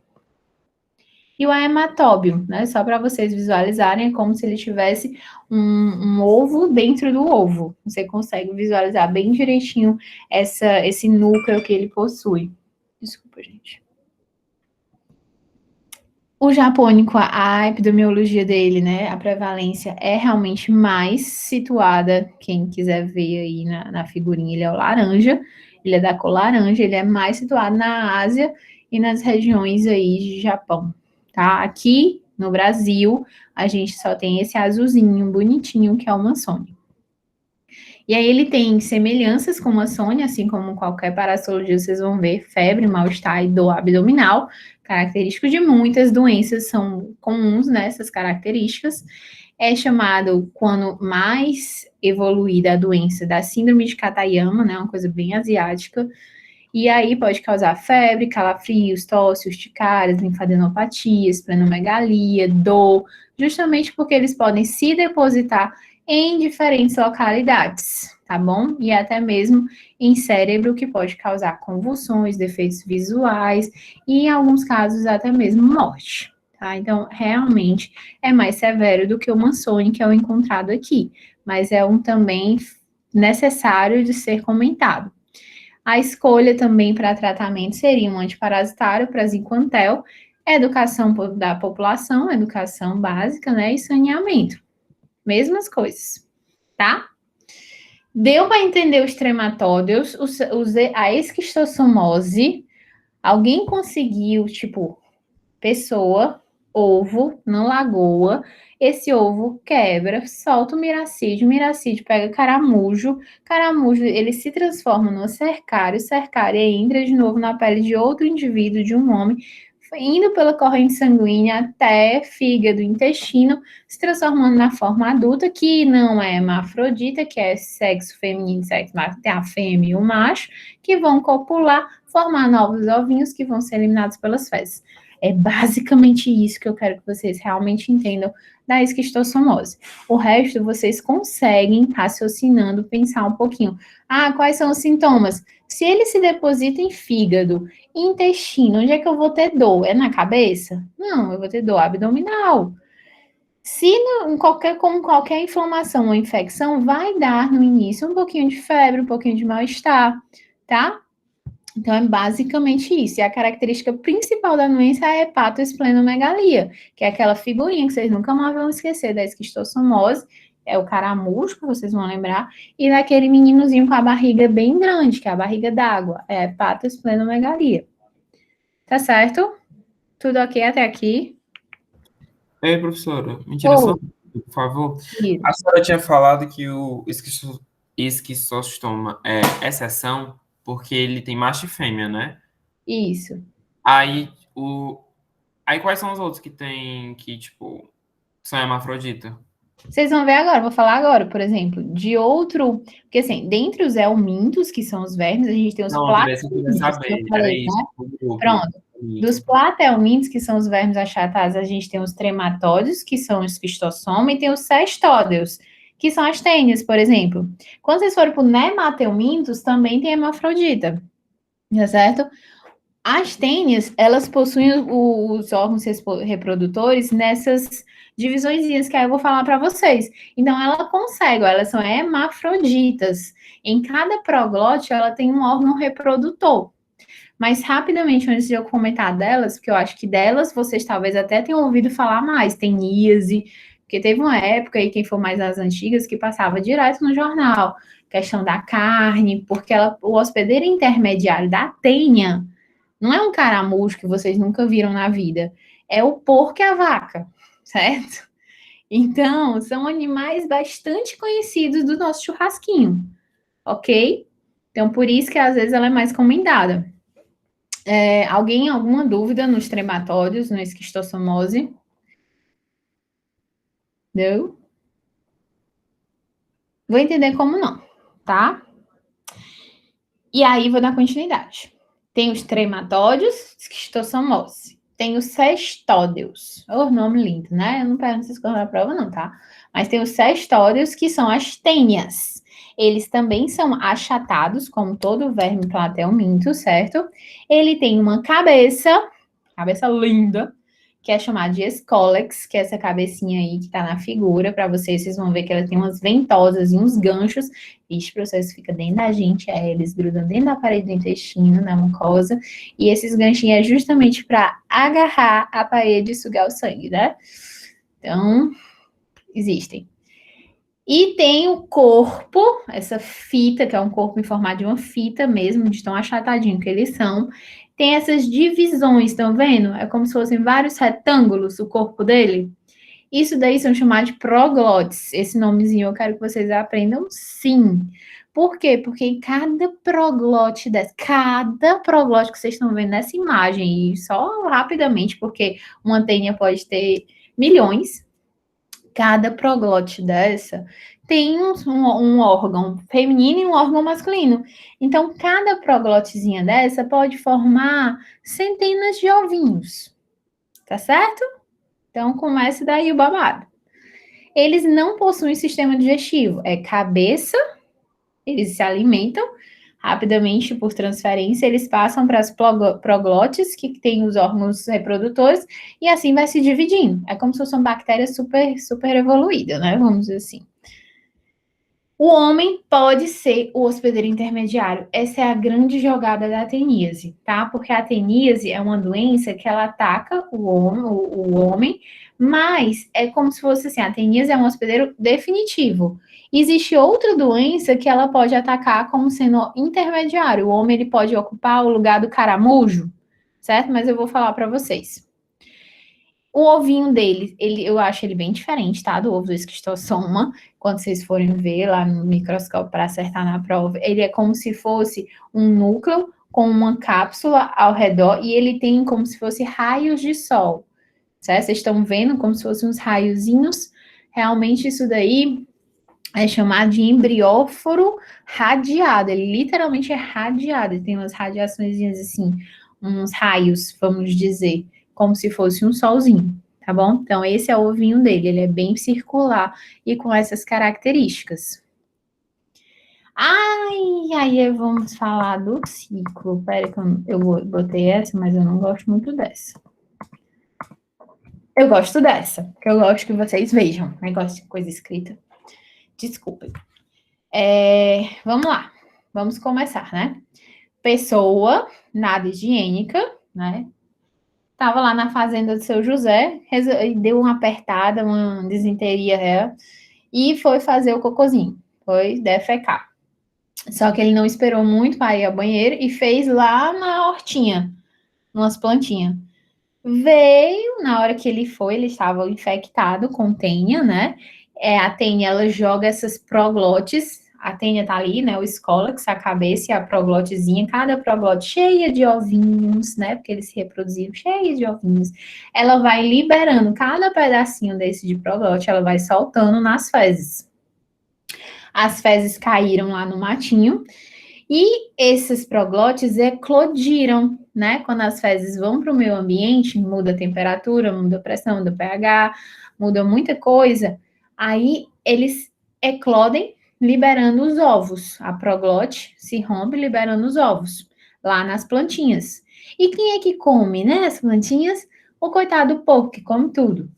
E o hematóbio, né? Só para vocês visualizarem, é como se ele tivesse um ovo dentro do ovo. Você consegue visualizar bem direitinho esse núcleo que ele possui. Desculpa, gente. O japônico, a epidemiologia dele, né? A prevalência é realmente mais situada. Quem quiser ver aí na figurinha, ele é o laranja. Ele é da cor laranja, ele é mais situado na Ásia e nas regiões aí de Japão. Tá? Aqui no Brasil, a gente só tem esse azulzinho bonitinho que é o Mansone. E aí ele tem semelhanças com o Mansone, assim como qualquer parasitologia, vocês vão ver febre, mal-estar e dor abdominal, característico de muitas doenças, são comuns nessas características. É chamado, quando mais evoluída a doença, da síndrome de Katayama, né, uma coisa bem asiática. E aí pode causar febre, calafrios, tosse, urticárias, linfadenopatias, esplenomegalia, dor, justamente porque eles podem se depositar em diferentes localidades, tá bom? E até mesmo em cérebro, que pode causar convulsões, defeitos visuais e, em alguns casos, até mesmo morte, tá? Então, realmente é mais severo do que o Mansone, que é o encontrado aqui, mas é um também necessário de ser comentado. A escolha também para tratamento seria um antiparasitário, praziquantel, educação da população, educação básica, né, e saneamento. Mesmas coisas, tá? Deu para entender os trematódeos, a esquistossomose. Alguém conseguiu, tipo, pessoa, ovo na lagoa, esse ovo quebra, solta o miracídio pega caramujo ele se transforma no cercário entra de novo na pele de outro indivíduo, de um homem, indo pela corrente sanguínea até fígado, intestino, se transformando na forma adulta, que não é hermafrodita, que é sexo feminino, sexo masculino, tem a fêmea e o macho, que vão copular, formar novos ovinhos que vão ser eliminados pelas fezes. É basicamente isso que eu quero que vocês realmente entendam da esquistossomose. O resto vocês conseguem, raciocinando, pensar um pouquinho. Quais são os sintomas? Se ele se deposita em fígado, intestino, onde é que eu vou ter dor? É na cabeça? Não, eu vou ter dor abdominal. Se como qualquer inflamação ou infecção, vai dar no início um pouquinho de febre, um pouquinho de mal-estar, tá? Então, é basicamente isso. E a característica principal da doença é a hepatoesplenomegalia, que é aquela figurinha que vocês nunca mais vão esquecer da esquistossomose, é o caramujo, que vocês vão lembrar, e daquele meninozinho com a barriga bem grande, que é a barriga d'água, é a hepatoesplenomegalia. Tá certo? Tudo ok até aqui? Ei, professora, me tira só, por favor. A senhora tinha falado que o esquistossoma é exceção porque ele tem macho e fêmea, né? Isso. Aí, Aí quais são os outros que tem que, tipo, são hermafrodita? Vocês vão ver agora, vou falar agora, por exemplo, de outro. Porque, assim, dentre os helmintos, que são os vermes, a gente tem os Não, André, você queria platelmintos, que eu saber. Era falei, isso. né? O grupo. Pronto. Dos Isso. platelmintos, que são os vermes achatados, a gente tem os trematódeos, que são os esquistossoma, e tem os cestódeos, que são as tênias, por exemplo. Quando vocês forem para o nematelmintos, também tem hermafrodita, tá certo? As tênias, elas possuem os órgãos reprodutores nessas divisõezinhas que aí eu vou falar para vocês. Então, ela consegue, elas são hermafroditas. Em cada proglote, ela tem um órgão reprodutor. Mas, rapidamente, antes de eu comentar delas, porque eu acho que delas vocês talvez até tenham ouvido falar mais, tem níase, porque teve uma época aí, quem for mais das antigas, que passava direto no jornal, questão da carne, porque o hospedeiro intermediário da tênia não é um caramujo que vocês nunca viram na vida, é o porco e a vaca, certo? Então, são animais bastante conhecidos do nosso churrasquinho, ok? Então, por isso que às vezes ela é mais comentada. Alguém, alguma dúvida nos trematórios, no esquistossomose? Não? Vou entender como não, tá? E aí, vou dar continuidade. Tem os trematódios, esquistossomose. Tem os cestódeos. Oh, nome lindo, né? Eu não pergunto se escolher na prova, não, tá? Mas tem os cestódeos, que são as tênias. Eles também são achatados, como todo verme platelminto, certo? Ele tem uma cabeça linda, que é chamada de escólex, que é essa cabecinha aí que tá na figura, para vocês vão ver que ela tem umas ventosas e uns ganchos. Esse processo fica dentro da gente, eles grudam dentro da parede do intestino, na mucosa, e esses ganchinhos é justamente para agarrar a parede e sugar o sangue, né? Então, existem. E tem o corpo, essa fita, que é um corpo em formato de uma fita mesmo, de tão achatadinho que eles são. Tem essas divisões, estão vendo? É como se fossem vários retângulos o corpo dele. Isso daí são chamados de proglotes. Esse nomezinho eu quero que vocês aprendam sim. Por quê? Porque em cada proglote que vocês estão vendo nessa imagem, e só rapidamente, porque uma tênia pode ter milhões, cada proglote dessa tem um órgão feminino e um órgão masculino. Então, cada proglotezinha dessa pode formar centenas de ovinhos. Tá certo? Então, comece daí o babado. Eles não possuem sistema digestivo. É cabeça, eles se alimentam rapidamente por transferência, eles passam para as proglotes, que tem os órgãos reprodutores, e assim vai se dividindo. É como se fosse uma bactéria super, super evoluída, né? Vamos dizer assim. O homem pode ser o hospedeiro intermediário. Essa é a grande jogada da teníase, tá? Porque a teníase é uma doença que ela ataca o homem, mas é como se fosse assim, a teníase é um hospedeiro definitivo. Existe outra doença que ela pode atacar como sendo intermediário. O homem ele pode ocupar o lugar do caramujo, certo? Mas eu vou falar para vocês. O ovinho dele, eu acho ele bem diferente, tá? Do ovo do esquistossoma. Quando vocês forem ver lá no microscópio para acertar na prova, ele é como se fosse um núcleo com uma cápsula ao redor e ele tem como se fosse raios de sol, certo? Vocês estão vendo como se fossem uns raiozinhos. Realmente isso daí é chamado de embrióforo radiado. Ele literalmente é radiado. Ele tem umas radiações assim, uns raios, vamos dizer, como se fosse um solzinho, tá bom? Então, esse é o ovinho dele, ele é bem circular e com essas características. Aí vamos falar do ciclo. Pera que eu botei essa, mas eu não gosto muito dessa. Eu gosto dessa, porque eu gosto que vocês vejam. Negócio de coisa escrita. Desculpem. Vamos lá. Vamos começar, né? Pessoa, nada higiênica, né? Tava lá na fazenda do seu José, deu uma apertada, uma desinteria, e foi fazer o cocôzinho, foi defecar. Só que ele não esperou muito para ir ao banheiro e fez lá na hortinha, umas plantinhas. Veio, na hora que ele foi, ele estava infectado com tênia, né? A tênia, ela joga essas proglotes, a tênia tá ali, né, o escólex, a cabeça e a proglotezinha, cada proglote cheia de ovinhos, né, porque eles se reproduziram cheia de ovinhos. Ela vai liberando cada pedacinho desse de proglote, ela vai soltando nas fezes. As fezes caíram lá no matinho e esses proglotes eclodiram, né? Quando as fezes vão para o meio ambiente, muda a temperatura, muda a pressão, muda o pH, muda muita coisa, aí eles eclodem liberando os ovos. A proglote se rompe liberando os ovos lá nas plantinhas. E quem é que come, né, as plantinhas? O coitado do porco, que come tudo.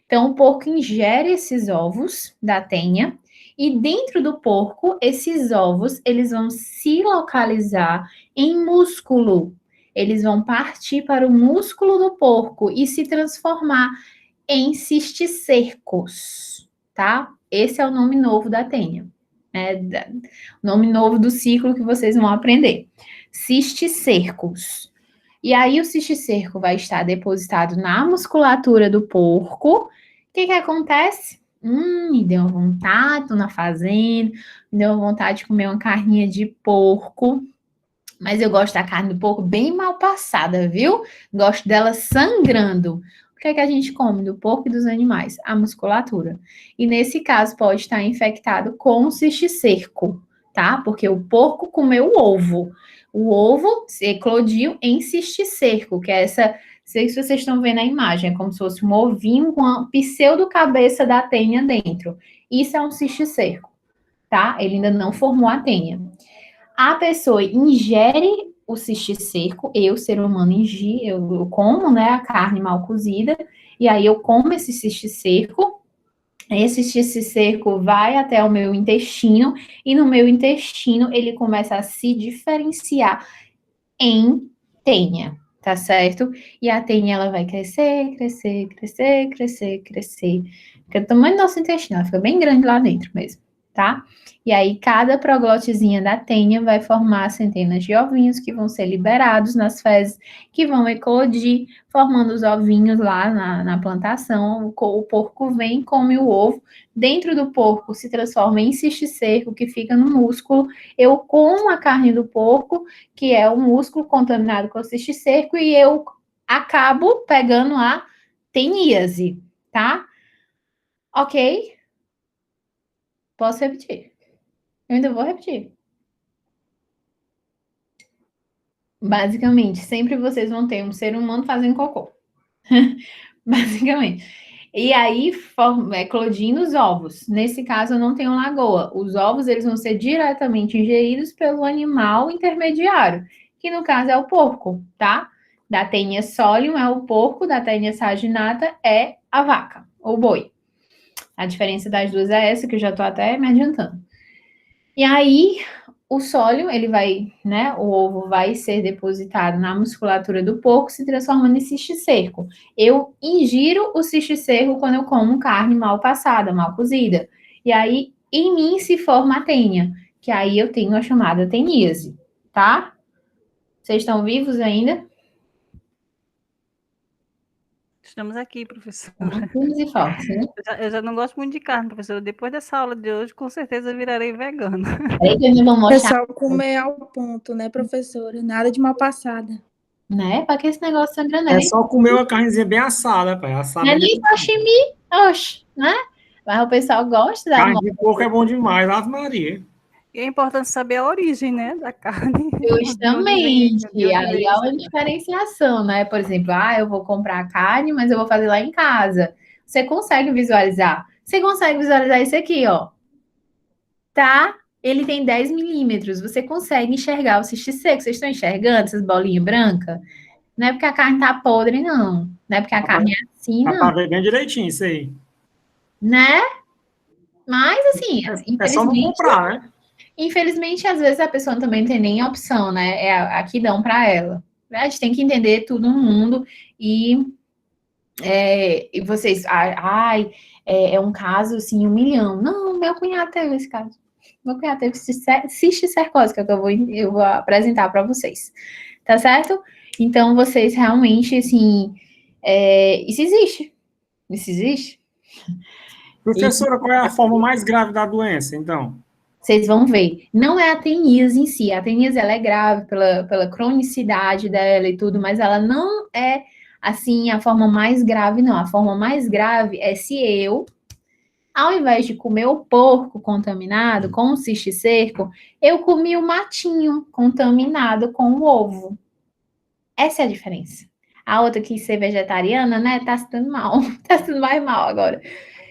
Então, o porco ingere esses ovos da tênia e dentro do porco, esses ovos, eles vão se localizar em músculo. Eles vão partir para o músculo do porco e se transformar em cisticercos, tá? Esse é o nome novo da tênia. O nome novo do ciclo que vocês vão aprender. Cisticercos. E aí o cisticerco vai estar depositado na musculatura do porco. O que acontece? Me deu uma vontade, tô na fazenda, me deu uma vontade de comer uma carninha de porco. Mas eu gosto da carne do porco bem mal passada, viu? Gosto dela sangrando. O que é que a gente come do porco e dos animais? A musculatura. E nesse caso pode estar infectado com cisticerco, tá? Porque o porco comeu o ovo. O ovo se eclodiu em cisticerco, que é essa... Não sei se vocês estão vendo a imagem, é como se fosse um ovinho com a pseudo-cabeça da tênia dentro. Isso é um cisticerco, tá? Ele ainda não formou a tênia. A pessoa ingere o cisticerco, eu, ser humano, eu como, né, a carne mal cozida, e aí eu como esse cisticerco vai até o meu intestino, e no meu intestino ele começa a se diferenciar em tênia, tá certo? E a tênia, ela vai crescer, crescer, crescer, crescer, crescer. Fica do tamanho do nosso intestino, ela fica bem grande lá dentro mesmo, tá? E aí, cada proglotezinha da tênia vai formar centenas de ovinhos que vão ser liberados nas fezes, que vão eclodir, formando os ovinhos lá na plantação. O porco vem, come o ovo. Dentro do porco se transforma em cisticerco, que fica no músculo. Eu como a carne do porco, que é o músculo contaminado com o cisticerco, e eu acabo pegando a teníase, tá? Ok? Posso repetir? Eu ainda vou repetir. Basicamente, sempre vocês vão ter um ser humano fazendo cocô. Basicamente. E aí, eclodindo os ovos. Nesse caso, eu não tenho lagoa. Os ovos, eles vão ser diretamente ingeridos pelo animal intermediário, que no caso é o porco, tá? Da tênia solium é o porco, da tênia saginata é a vaca, ou boi. A diferença das duas é essa, que eu já tô até me adiantando. E aí, o sólio, ele vai, né, o ovo vai ser depositado na musculatura do porco, se transformando em cisticerco. Eu ingiro o cisticerco quando eu como carne mal passada, mal cozida. E aí, em mim se forma a tênia, que aí eu tenho a chamada teníase, tá? Vocês estão vivos ainda? Estamos aqui, professora. Vivos e fortes, né? Eu já não gosto muito de carne, professora. Depois dessa aula de hoje, com certeza eu virarei vegana. Aí que eu vou mostrar. Pessoal, comer ao ponto, né, professora? Nada de mal passada. Né? Pra que esse negócio sangrando? É só comer uma carnezinha bem assada, pai. Assada Não é nem sashimi, oxe, né? Mas o pessoal gosta da carne de porco é bom demais, Ave Maria. E é importante saber a origem, né, da carne. Justamente, De onde aí vem, há uma diferenciação, né? Por exemplo, eu vou comprar a carne, mas eu vou fazer lá em casa. Você consegue visualizar? Você consegue visualizar isso aqui, ó. Tá? Ele tem 10 milímetros. Você consegue enxergar o cisticerco. Vocês estão enxergando essas bolinhas brancas? Não é porque a carne tá podre, não. Não é porque a carne é assim, Dá não. pra ver bem direitinho isso aí. Né? Mas, assim, É só não comprar, né? infelizmente, às vezes a pessoa também não tem nem opção, né? É a que dão para ela. A gente tem que entender tudo no mundo e vocês, é um caso assim, 1 milhão. Não, meu cunhado teve esse caso. Meu cunhado teve cisticercose, que é o que eu vou apresentar para vocês. Tá certo? Então, vocês realmente, assim, isso existe. Isso existe. Professora, qual é a forma mais grave da doença, então? Vocês vão ver, não é a teníase em si, a teníase ela é grave pela cronicidade dela e tudo, mas ela não é, assim, a forma mais grave, não. A forma mais grave é se eu, ao invés de comer o porco contaminado com o cisticerco, eu comi o matinho contaminado com o ovo. Essa é a diferença. A outra que ser vegetariana, né, tá se dando mal, tá se dando mais mal agora.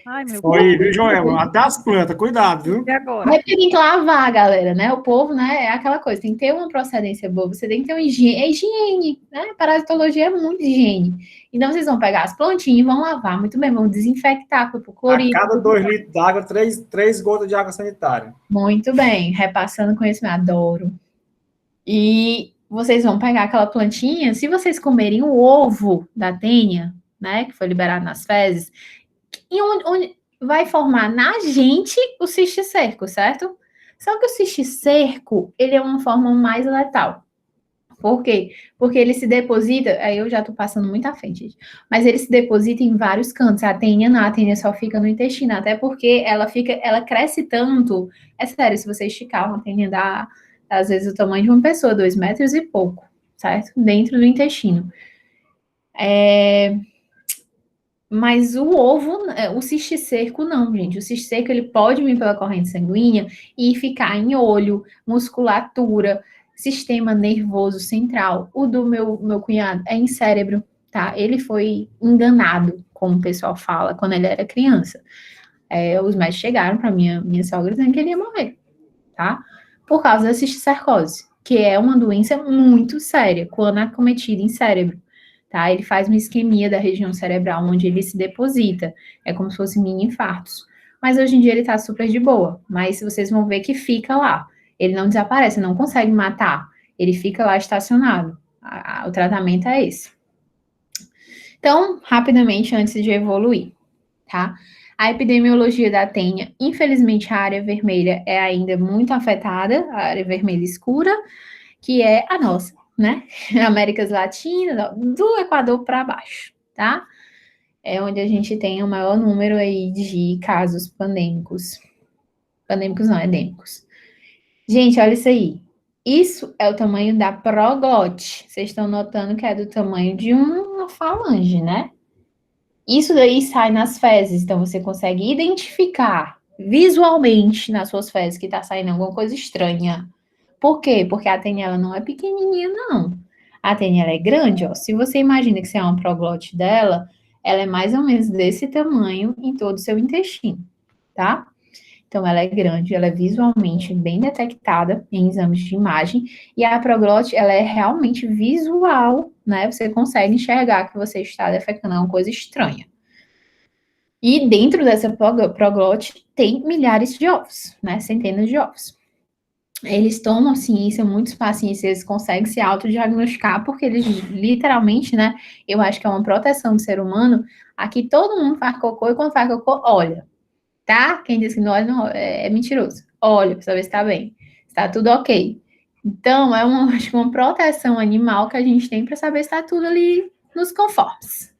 Ai, meu Foi, viu, Joelma? Até as plantas, cuidado, viu? E agora? Mas tem que lavar, galera, né? O povo, né, é aquela coisa, tem que ter uma procedência boa, você tem que ter uma higiene, é higiene, né? Parasitologia é muito higiene. Então, vocês vão pegar as plantinhas e vão lavar, muito bem, vão desinfectar com A clorídrico. cada 2 litros d'água, 3 gotas de água sanitária. Muito bem, repassando conhecimento, adoro. E vocês vão pegar aquela plantinha, se vocês comerem o ovo da tênia, né, que foi liberado nas fezes, e onde vai formar na gente o cisticerco, certo? Só que o cisticerco, ele é uma forma mais letal. Por quê? Porque ele se deposita, aí eu já tô passando muito à frente, gente, mas ele se deposita em vários cantos. A tênia não, a tênia só fica no intestino, até porque ela cresce tanto, é sério, se você esticar uma tênia dá, às vezes, o tamanho de uma pessoa, 2 metros e pouco, certo? Dentro do intestino. Mas o ovo, o cisticerco não, gente. O cisticerco, ele pode vir pela corrente sanguínea e ficar em olho, musculatura, sistema nervoso central. O do meu cunhado é em cérebro, tá? Ele foi enganado, como o pessoal fala, quando ele era criança. Os médicos chegaram para minha sogra dizendo que ele ia morrer, tá? Por causa da cisticercose, que é uma doença muito séria, quando acometida em cérebro. Tá? Ele faz uma isquemia da região cerebral, onde ele se deposita. É como se fosse mini infartos. Mas hoje em dia ele tá super de boa. Mas vocês vão ver que fica lá. Ele não desaparece, não consegue matar. Ele fica lá estacionado. O tratamento é esse. Então, rapidamente, antes de evoluir, tá? A epidemiologia da tênia, infelizmente, a área vermelha é ainda muito afetada, a área vermelha escura, que é a nossa, né? Américas Latina, do Equador para baixo, tá? É onde a gente tem o maior número aí de casos pandêmicos. Pandêmicos não, endêmicos. Gente, olha isso aí. Isso é o tamanho da proglote. Vocês estão notando que é do tamanho de uma falange, né? Isso daí sai nas fezes, então você consegue identificar visualmente nas suas fezes que tá saindo alguma coisa estranha. Por quê? Porque a tênia, ela não é pequenininha, não. A tênia, ela é grande, ó. Se você imagina que você é uma proglote dela, ela é mais ou menos desse tamanho em todo o seu intestino, tá? Então, ela é grande, ela é visualmente bem detectada em exames de imagem, e a proglote, ela é realmente visual, né? Você consegue enxergar que você está defecando uma coisa estranha. E dentro dessa proglote tem milhares de ovos, né? Centenas de ovos. Eles tomam ciência, muitos pacientes, eles conseguem se autodiagnosticar, porque eles literalmente, né, eu acho que é uma proteção do ser humano, aqui todo mundo faz cocô, e quando faz cocô, olha, tá? Quem diz que não olha, não, é mentiroso. Olha, pra saber se tá bem, se tá tudo ok. Então, acho que uma proteção animal que a gente tem para saber se tá tudo ali nos conformes.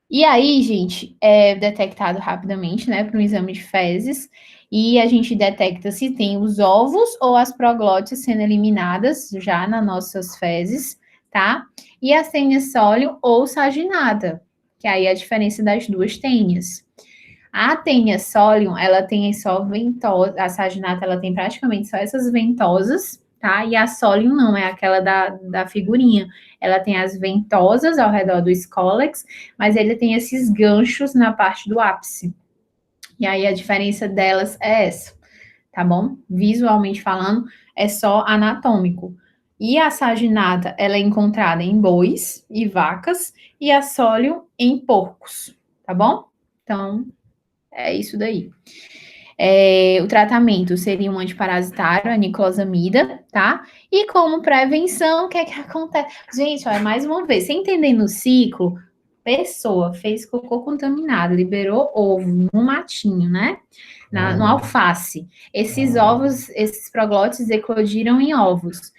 E aí, gente, é detectado rapidamente, né, para um exame de fezes, e a gente detecta se tem os ovos ou as proglotes sendo eliminadas já nas nossas fezes, tá? E a tênia sólium ou saginata, que aí é a diferença das duas tênias. A tênia sólium, ela tem só ventosa, a saginata, ela tem praticamente só essas ventosas, tá? E a sólium não, é aquela da figurinha. Ela tem as ventosas ao redor do escólex, mas ele tem esses ganchos na parte do ápice. E aí a diferença delas é essa, tá bom? Visualmente falando, é só anatômico. E a saginata, ela é encontrada em bois e vacas, e a sólium em porcos, tá bom? Então, é isso daí. O tratamento seria um antiparasitário, a niclosamida, tá? E como prevenção, o que é que acontece? Gente, olha, mais uma vez, você entendendo o ciclo, pessoa fez cocô contaminado, liberou ovo no matinho, né? No alface. Esses ovos, esses proglotes eclodiram em ovos.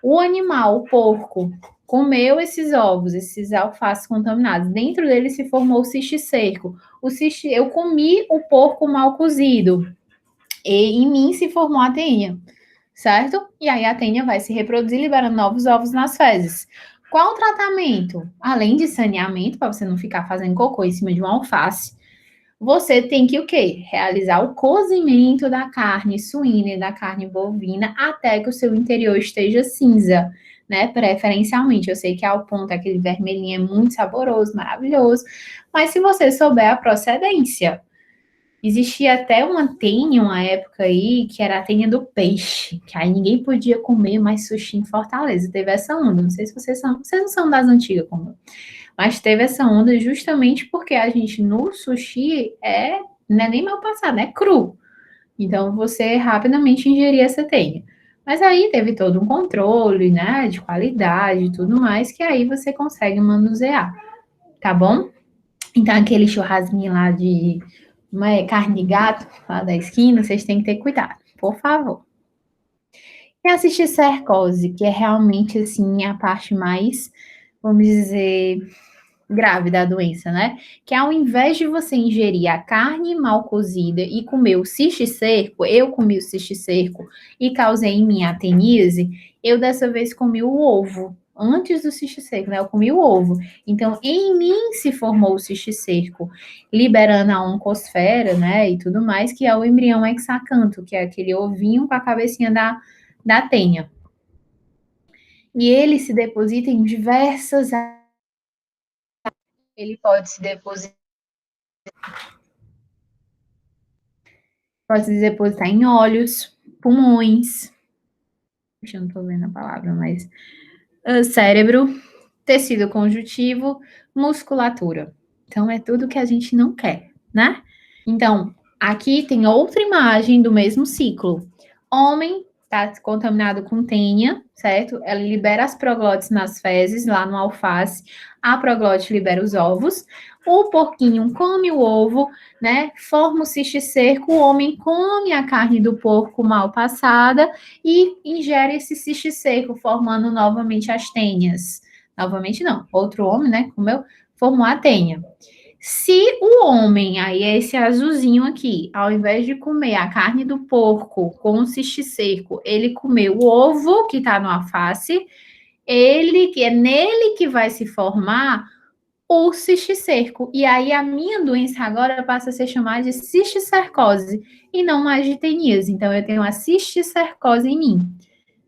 O animal, o porco, comeu esses ovos, esses alfaces contaminados. Dentro dele se formou o cisticerco. Eu comi o porco mal cozido. E em mim se formou a tênia, certo? E aí a tênia vai se reproduzir liberando novos ovos nas fezes. Qual o tratamento? Além de saneamento, para você não ficar fazendo cocô em cima de uma alface, você tem que o quê? Realizar o cozimento da carne suína e da carne bovina até que o seu interior esteja cinza, né? Preferencialmente. Eu sei que ao ponto aquele vermelhinho é muito saboroso, maravilhoso, mas se você souber a procedência. Existia até uma tênia, uma época aí, que era a tênia do peixe, que aí ninguém podia comer mais sushi em Fortaleza. Teve essa onda, não sei se vocês não são das antigas como eu. Mas teve essa onda justamente porque a gente no sushi não é nem mal passado, é cru. Então você rapidamente ingeria essa tênia. Mas aí teve todo um controle, né, de qualidade e tudo mais, que aí você consegue manusear, tá bom? Então aquele churrasquinho lá de carne de gato lá da esquina, vocês têm que ter cuidado, por favor. E a cisticercose, que é realmente, assim, a parte mais, vamos dizer, grave da doença, né? Que ao invés de você ingerir a carne mal cozida e comer o cisticerco, eu comi o cisticerco e causei em mim a teníase, eu dessa vez comi o ovo. Antes do cisticerco, né? Eu comi o ovo. Então, em mim se formou o cisticerco, liberando a oncosfera, né? E tudo mais, que é o embrião hexacanto, que é aquele ovinho com a cabecinha da tênia. E ele se deposita em diversas áreas. Ele pode se depositar em olhos, pulmões, eu não estou vendo a palavra, mas cérebro, tecido conjuntivo, musculatura. Então, é tudo que a gente não quer, né? Então, aqui tem outra imagem do mesmo ciclo. Homem está contaminado com tênia, certo? Ela libera as proglotes nas fezes, lá no alface. A proglote libera os ovos. O porquinho come o ovo, né? Forma o cisticerco. O homem come a carne do porco mal passada e ingere esse cisticerco, formando novamente as tênias. Novamente não, outro homem, né? Comeu, formou a tênia. Se o homem, aí é esse azulzinho aqui, ao invés de comer a carne do porco com o cisticerco, ele comeu o ovo que está no alface, que é nele que vai se formar o cisticerco. E aí a minha doença agora passa a ser chamada de cisticercose e não mais de teníase. Então eu tenho a cisticercose em mim,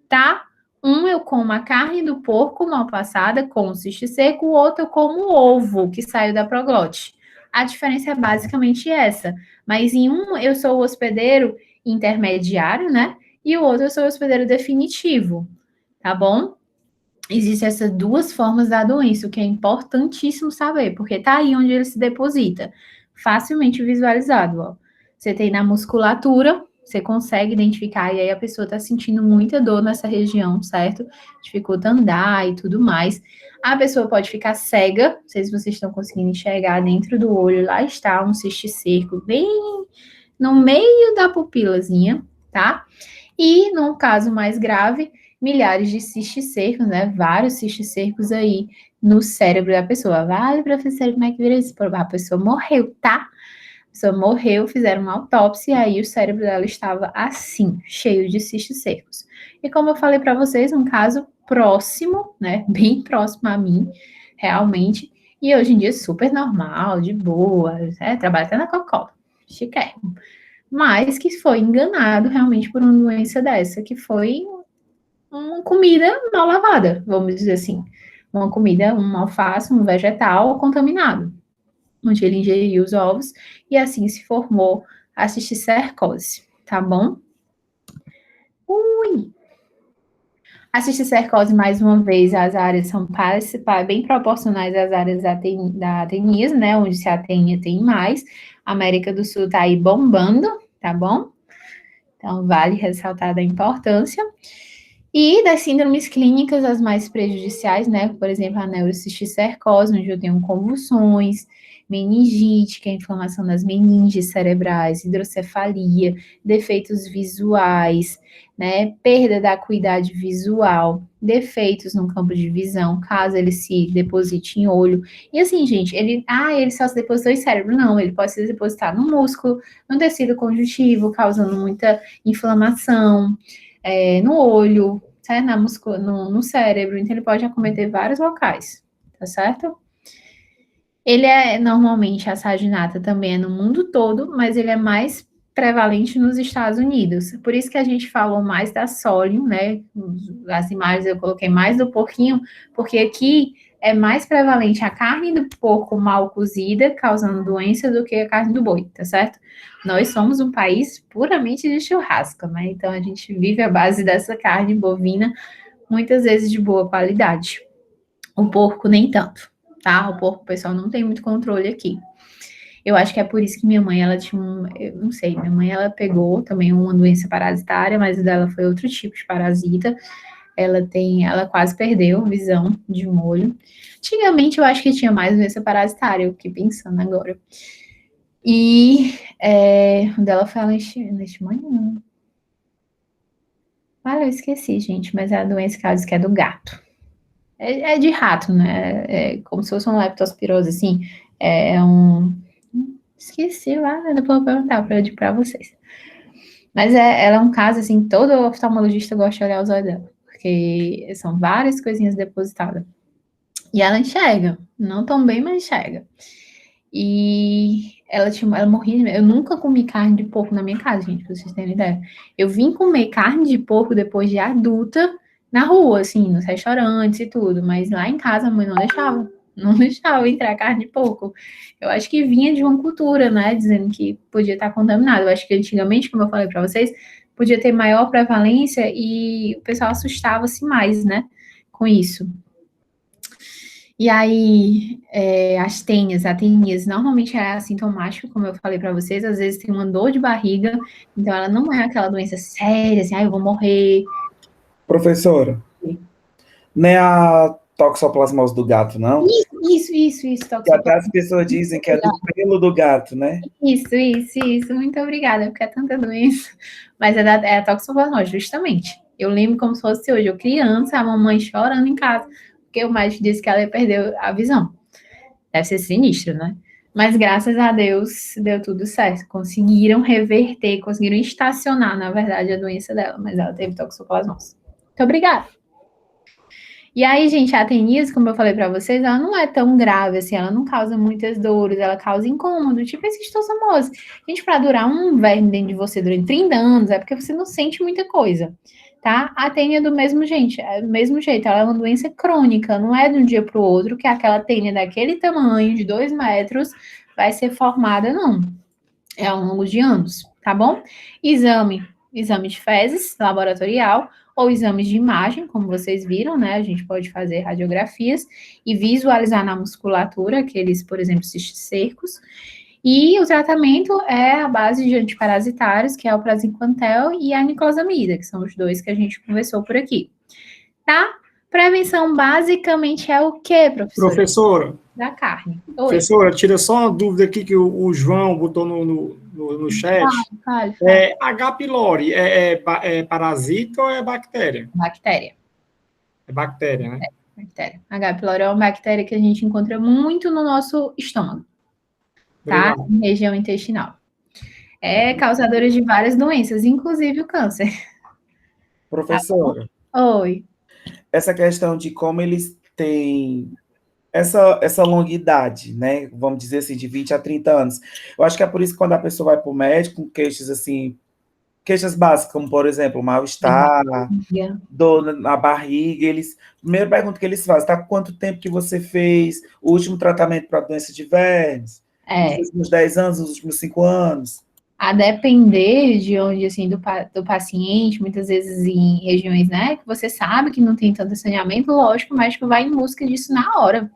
tá? Eu como a carne do porco mal passada com o cisticerco, o outro eu como o ovo que saiu da proglote. A diferença é basicamente essa. Mas em um eu sou o hospedeiro intermediário, né? E o outro eu sou o hospedeiro definitivo, tá bom? Existem essas duas formas da doença, o que é importantíssimo saber, porque tá aí onde ele se deposita. Facilmente visualizado, ó. Você tem na musculatura, você consegue identificar, e aí a pessoa está sentindo muita dor nessa região, certo? Dificulta andar e tudo mais. A pessoa pode ficar cega, não sei se vocês estão conseguindo enxergar dentro do olho, lá está um cisticerco bem no meio da pupilazinha, tá? E, num caso mais grave, milhares de cisticercos, né? Vários cisticercos aí no cérebro da pessoa. Vale, professor, como é que vira isso? A pessoa morreu, tá? A pessoa morreu, fizeram uma autópsia e aí o cérebro dela estava assim, cheio de cisticercos. E como eu falei para vocês, um caso próximo, né? Bem próximo a mim, realmente. E hoje em dia super normal, de boa, né? Trabalha até na Coca-Cola, chiquérrimo. Mas que foi enganado realmente por uma doença dessa, que foi uma comida mal lavada, vamos dizer assim. Uma comida, um alface, um vegetal contaminado, onde ele ingeriu os ovos e assim se formou a cisticercose, tá bom? A cisticercose, mais uma vez, as áreas são bem proporcionais às áreas da teníase, né, onde se a tênia tem mais. A América do Sul tá aí bombando, tá bom? Então, vale ressaltar a importância. E das síndromes clínicas, as mais prejudiciais, né? Por exemplo, a neurocisticercose, onde eu tenho convulsões, meningite, que é a inflamação das meninges cerebrais, hidrocefalia, defeitos visuais, né? Perda da acuidade visual, defeitos no campo de visão, caso ele se deposite em olho. E assim, gente, ele só se depositou em cérebro. Não, ele pode se depositar no músculo, no tecido conjuntivo, causando muita inflamação, no olho, certo? No cérebro. Então, ele pode acometer vários locais, tá certo? Ele normalmente, a saginata também é no mundo todo, mas ele é mais prevalente nos Estados Unidos. Por isso que a gente falou mais da Solium, né? As imagens eu coloquei mais do porquinho, porque aqui é mais prevalente a carne do porco mal cozida, causando doença, do que a carne do boi, tá certo? Nós somos um país puramente de churrasco, né? Então a gente vive à base dessa carne bovina, muitas vezes de boa qualidade. O porco nem tanto, tá? O porco, o pessoal não tem muito controle aqui. Eu acho que é por isso que minha mãe, ela tinha eu não sei, minha mãe, ela pegou também uma doença parasitária, mas o dela foi outro tipo de parasita. Ela quase perdeu visão de um olho. Antigamente, eu acho que tinha mais doença parasitária, eu fiquei pensando agora. E o dela foi a leishmania. Eu esqueci, gente, mas é a doença que ela diz que é do gato. É de rato, né? É como se fosse uma leptospirose, assim. Esqueci lá, né? Depois eu vou perguntar pra vocês. Mas ela é um caso, assim, todo oftalmologista gosta de olhar os olhos dela, porque são várias coisinhas depositadas. E ela enxerga, não tão bem, mas enxerga. E ela morria. Eu nunca comi carne de porco na minha casa, gente, pra vocês terem ideia. Eu vim comer carne de porco depois de adulta na rua, assim, nos restaurantes e tudo, mas lá em casa a mãe não deixava. Não deixava entrar carne de porco. Eu acho que vinha de uma cultura, né? Dizendo que podia estar contaminado. Eu acho que antigamente, como eu falei para vocês, podia ter maior prevalência e o pessoal assustava-se mais, né? Com isso. E aí, as tenias, normalmente é assintomático, como eu falei para vocês. Às vezes tem uma dor de barriga, então ela não é aquela doença séria, assim, eu vou morrer. Professora, não é a toxoplasmose do gato, não? Isso. Que até as pessoas dizem que é do pelo do gato, né? Isso. Muito obrigada, porque é tanta doença. Mas é a toxoplasmose, justamente. Eu lembro como se fosse hoje, eu criança, a mamãe chorando em casa, porque o médico disse que ela ia perder a visão. Deve ser sinistro, né? Mas graças a Deus deu tudo certo. Conseguiram reverter, conseguiram estacionar, na verdade, a doença dela. Mas ela teve toxoplasmose. Muito obrigada. E aí, gente, a teníase, como eu falei pra vocês, ela não é tão grave, assim, ela não causa muitas dores, ela causa incômodo, tipo esse esquistossomose. Gente, pra durar um verme dentro de você durante 30 anos, é porque você não sente muita coisa, tá? A tênia é do mesmo jeito, ela é uma doença crônica, não é de um dia pro outro que aquela tênia daquele tamanho, de 2 metros, vai ser formada, não. É ao longo de anos, tá bom? Exame de fezes, laboratorial, ou exames de imagem, como vocês viram, né? A gente pode fazer radiografias e visualizar na musculatura aqueles, por exemplo, cistos secos. E o tratamento é a base de antiparasitários, que é o praziquantel e a niclosamida, que são os dois que a gente conversou por aqui. Tá? Prevenção basicamente é o quê, professora? Professora. Da carne. Oi. Professora, tira só uma dúvida aqui que o João botou no chat. Fale. H. pylori é parasita ou é bactéria? Bactéria. É bactéria, né? Bactéria. H. pylori é uma bactéria que a gente encontra muito no nosso estômago, tá? Obrigado. Em região intestinal. É causadora de várias doenças, inclusive o câncer. Professora. Oi. Essa questão de como eles têm essa longuidade, né? Vamos dizer assim, de 20 a 30 anos. Eu acho que é por isso que quando a pessoa vai para o médico com queixas assim, queixas básicas, como por exemplo, mal-estar, dor na barriga, primeira pergunta que eles fazem, tá? Quanto tempo que você fez o último tratamento para a doença de vermes? Nos últimos 10 anos, nos últimos 5 anos? A depender de onde, assim, do paciente, muitas vezes em regiões, né, que você sabe que não tem tanto saneamento, lógico, o médico vai em busca disso na hora.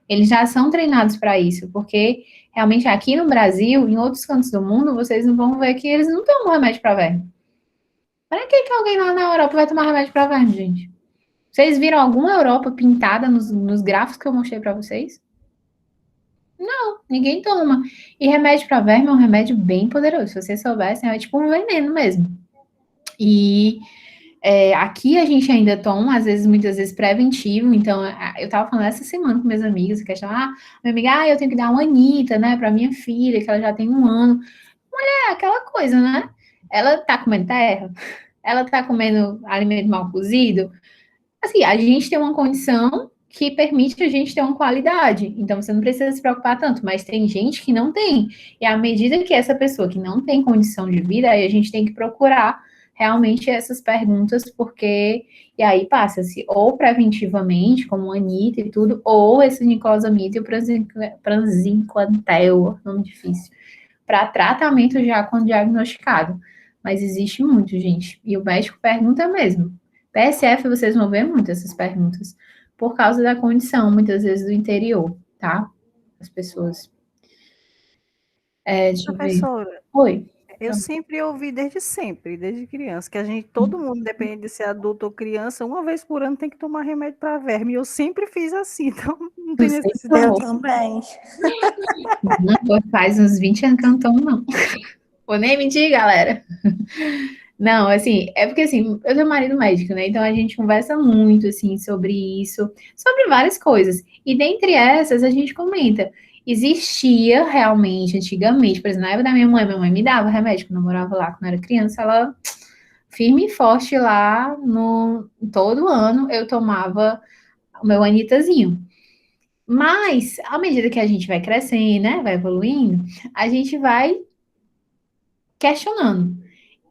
Eles já são treinados para isso, porque realmente aqui no Brasil, em outros cantos do mundo, vocês não vão ver que eles não tomam remédio para verme. Para que alguém lá na Europa vai tomar remédio para verme, gente? Vocês viram alguma Europa pintada nos gráficos que eu mostrei para vocês? Não, ninguém toma. E remédio para verme é um remédio bem poderoso. Se vocês soubessem, é tipo um veneno mesmo. E Aqui a gente ainda toma, muitas vezes preventivo, então eu tava falando essa semana com meus amigos, a questão, minha amiga, eu tenho que dar uma Anitta, né, pra minha filha, que ela já tem 1 ano. Mulher, aquela coisa, né? Ela tá comendo terra? Ela tá comendo alimento mal cozido? Assim, a gente tem uma condição que permite a gente ter uma qualidade, então você não precisa se preocupar tanto, mas tem gente que não tem, e à medida que essa pessoa que não tem condição de vida, aí a gente tem que procurar realmente essas perguntas, porque, e aí passa-se ou preventivamente, como a Anitta e tudo, ou esse nicosamida e o praziquantel, nome difícil, para tratamento já quando diagnosticado. Mas existe muito, gente, e o médico pergunta mesmo. PSF, vocês vão ver muito essas perguntas, por causa da condição, muitas vezes, do interior, tá? As pessoas. Deixa eu ver. Professora, Oi. eu sempre ouvi desde criança, que todo mundo, independente de ser adulto ou criança, 1 vez por ano tem que tomar remédio para verme. E eu sempre fiz assim, então não tem necessidade. Eu também. Não, faz uns 20 anos que eu não tomo, não. Vou nem mentir, galera. Não, assim, é porque, assim, eu tenho marido médico, né? Então a gente conversa muito, assim, sobre isso, sobre várias coisas. E dentre essas, a gente comenta. Existia realmente, antigamente, por exemplo, na época da minha mãe me dava remédio, quando eu morava lá, quando eu era criança, ela, firme e forte lá, todo ano eu tomava o meu Anitazinho. Mas, à medida que a gente vai crescendo, né, vai evoluindo, a gente vai questionando.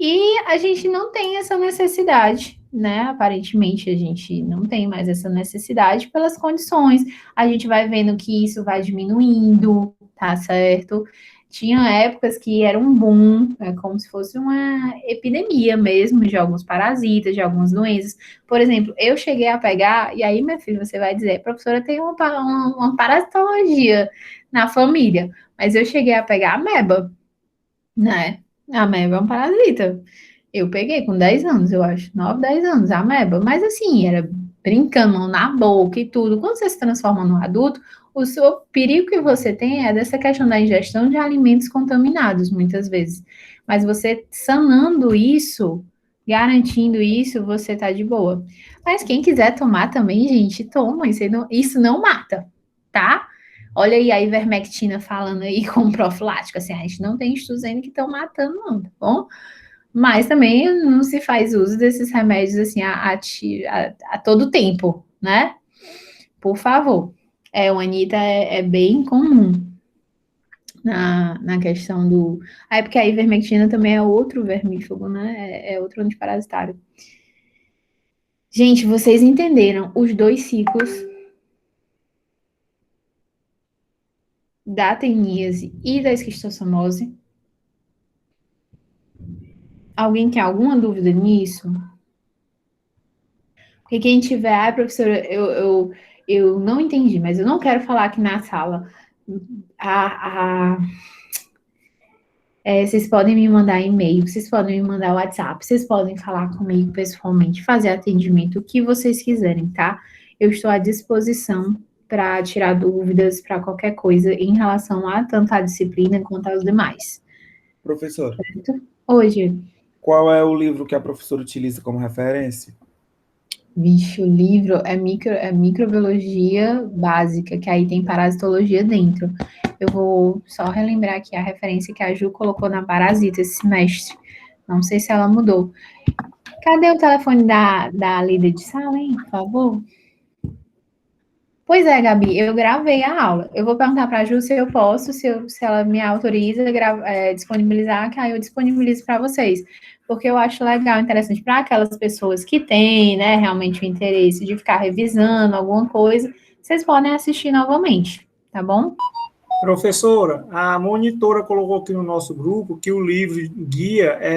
E a gente não tem essa necessidade, né? Aparentemente, a gente não tem mais essa necessidade pelas condições. A gente vai vendo que isso vai diminuindo, tá certo? Tinha épocas que era um boom, como se fosse uma epidemia mesmo, de alguns parasitas, de algumas doenças. Por exemplo, eu cheguei a pegar, e aí, minha filha, você vai dizer, professora, tem uma parasitologia na família, mas eu cheguei a pegar ameba, né? A ameba é um parasita. Eu peguei com 10 anos, eu acho. 9, 10 anos, a ameba. Mas assim, era brincando, mão na boca e tudo. Quando você se transforma num adulto, o seu perigo que você tem é dessa questão da ingestão de alimentos contaminados, muitas vezes. Mas você sanando isso, garantindo isso, você tá de boa. Mas quem quiser tomar também, gente, toma. Isso não mata, tá? Olha aí a ivermectina falando aí como profilático, assim, a gente não tem estudos ainda que estão matando, não, tá bom? Mas também não se faz uso desses remédios, assim, a todo tempo, né? Por favor. O Anitta é bem comum na questão do... É porque a ivermectina também é outro vermífugo, né? É outro antiparasitário. Gente, vocês entenderam os 2 ciclos da teníase e da esquistossomose? Alguém tem alguma dúvida nisso? Porque quem tiver, professora, eu não entendi, mas eu não quero falar aqui na sala. Vocês podem me mandar e-mail, vocês podem me mandar WhatsApp, vocês podem falar comigo pessoalmente, fazer atendimento, o que vocês quiserem, tá? Eu estou à disposição para tirar dúvidas, para qualquer coisa em relação a tanto a disciplina quanto aos demais. Professora. Certo? Hoje. Qual é o livro que a professora utiliza como referência? Vixe, o livro é microbiologia básica, que aí tem parasitologia dentro. Eu vou só relembrar aqui a referência que a Ju colocou na parasita esse semestre. Não sei se ela mudou. Cadê o telefone da líder de sala, hein? Por favor. Pois é, Gabi, eu gravei a aula. Eu vou perguntar para a Ju se eu posso, se ela me autoriza disponibilizar, que aí eu disponibilizo para vocês. Porque eu acho legal, interessante para aquelas pessoas que têm, né, realmente o interesse de ficar revisando alguma coisa, vocês podem assistir novamente, tá bom? Professora, a monitora colocou aqui no nosso grupo que o livro guia é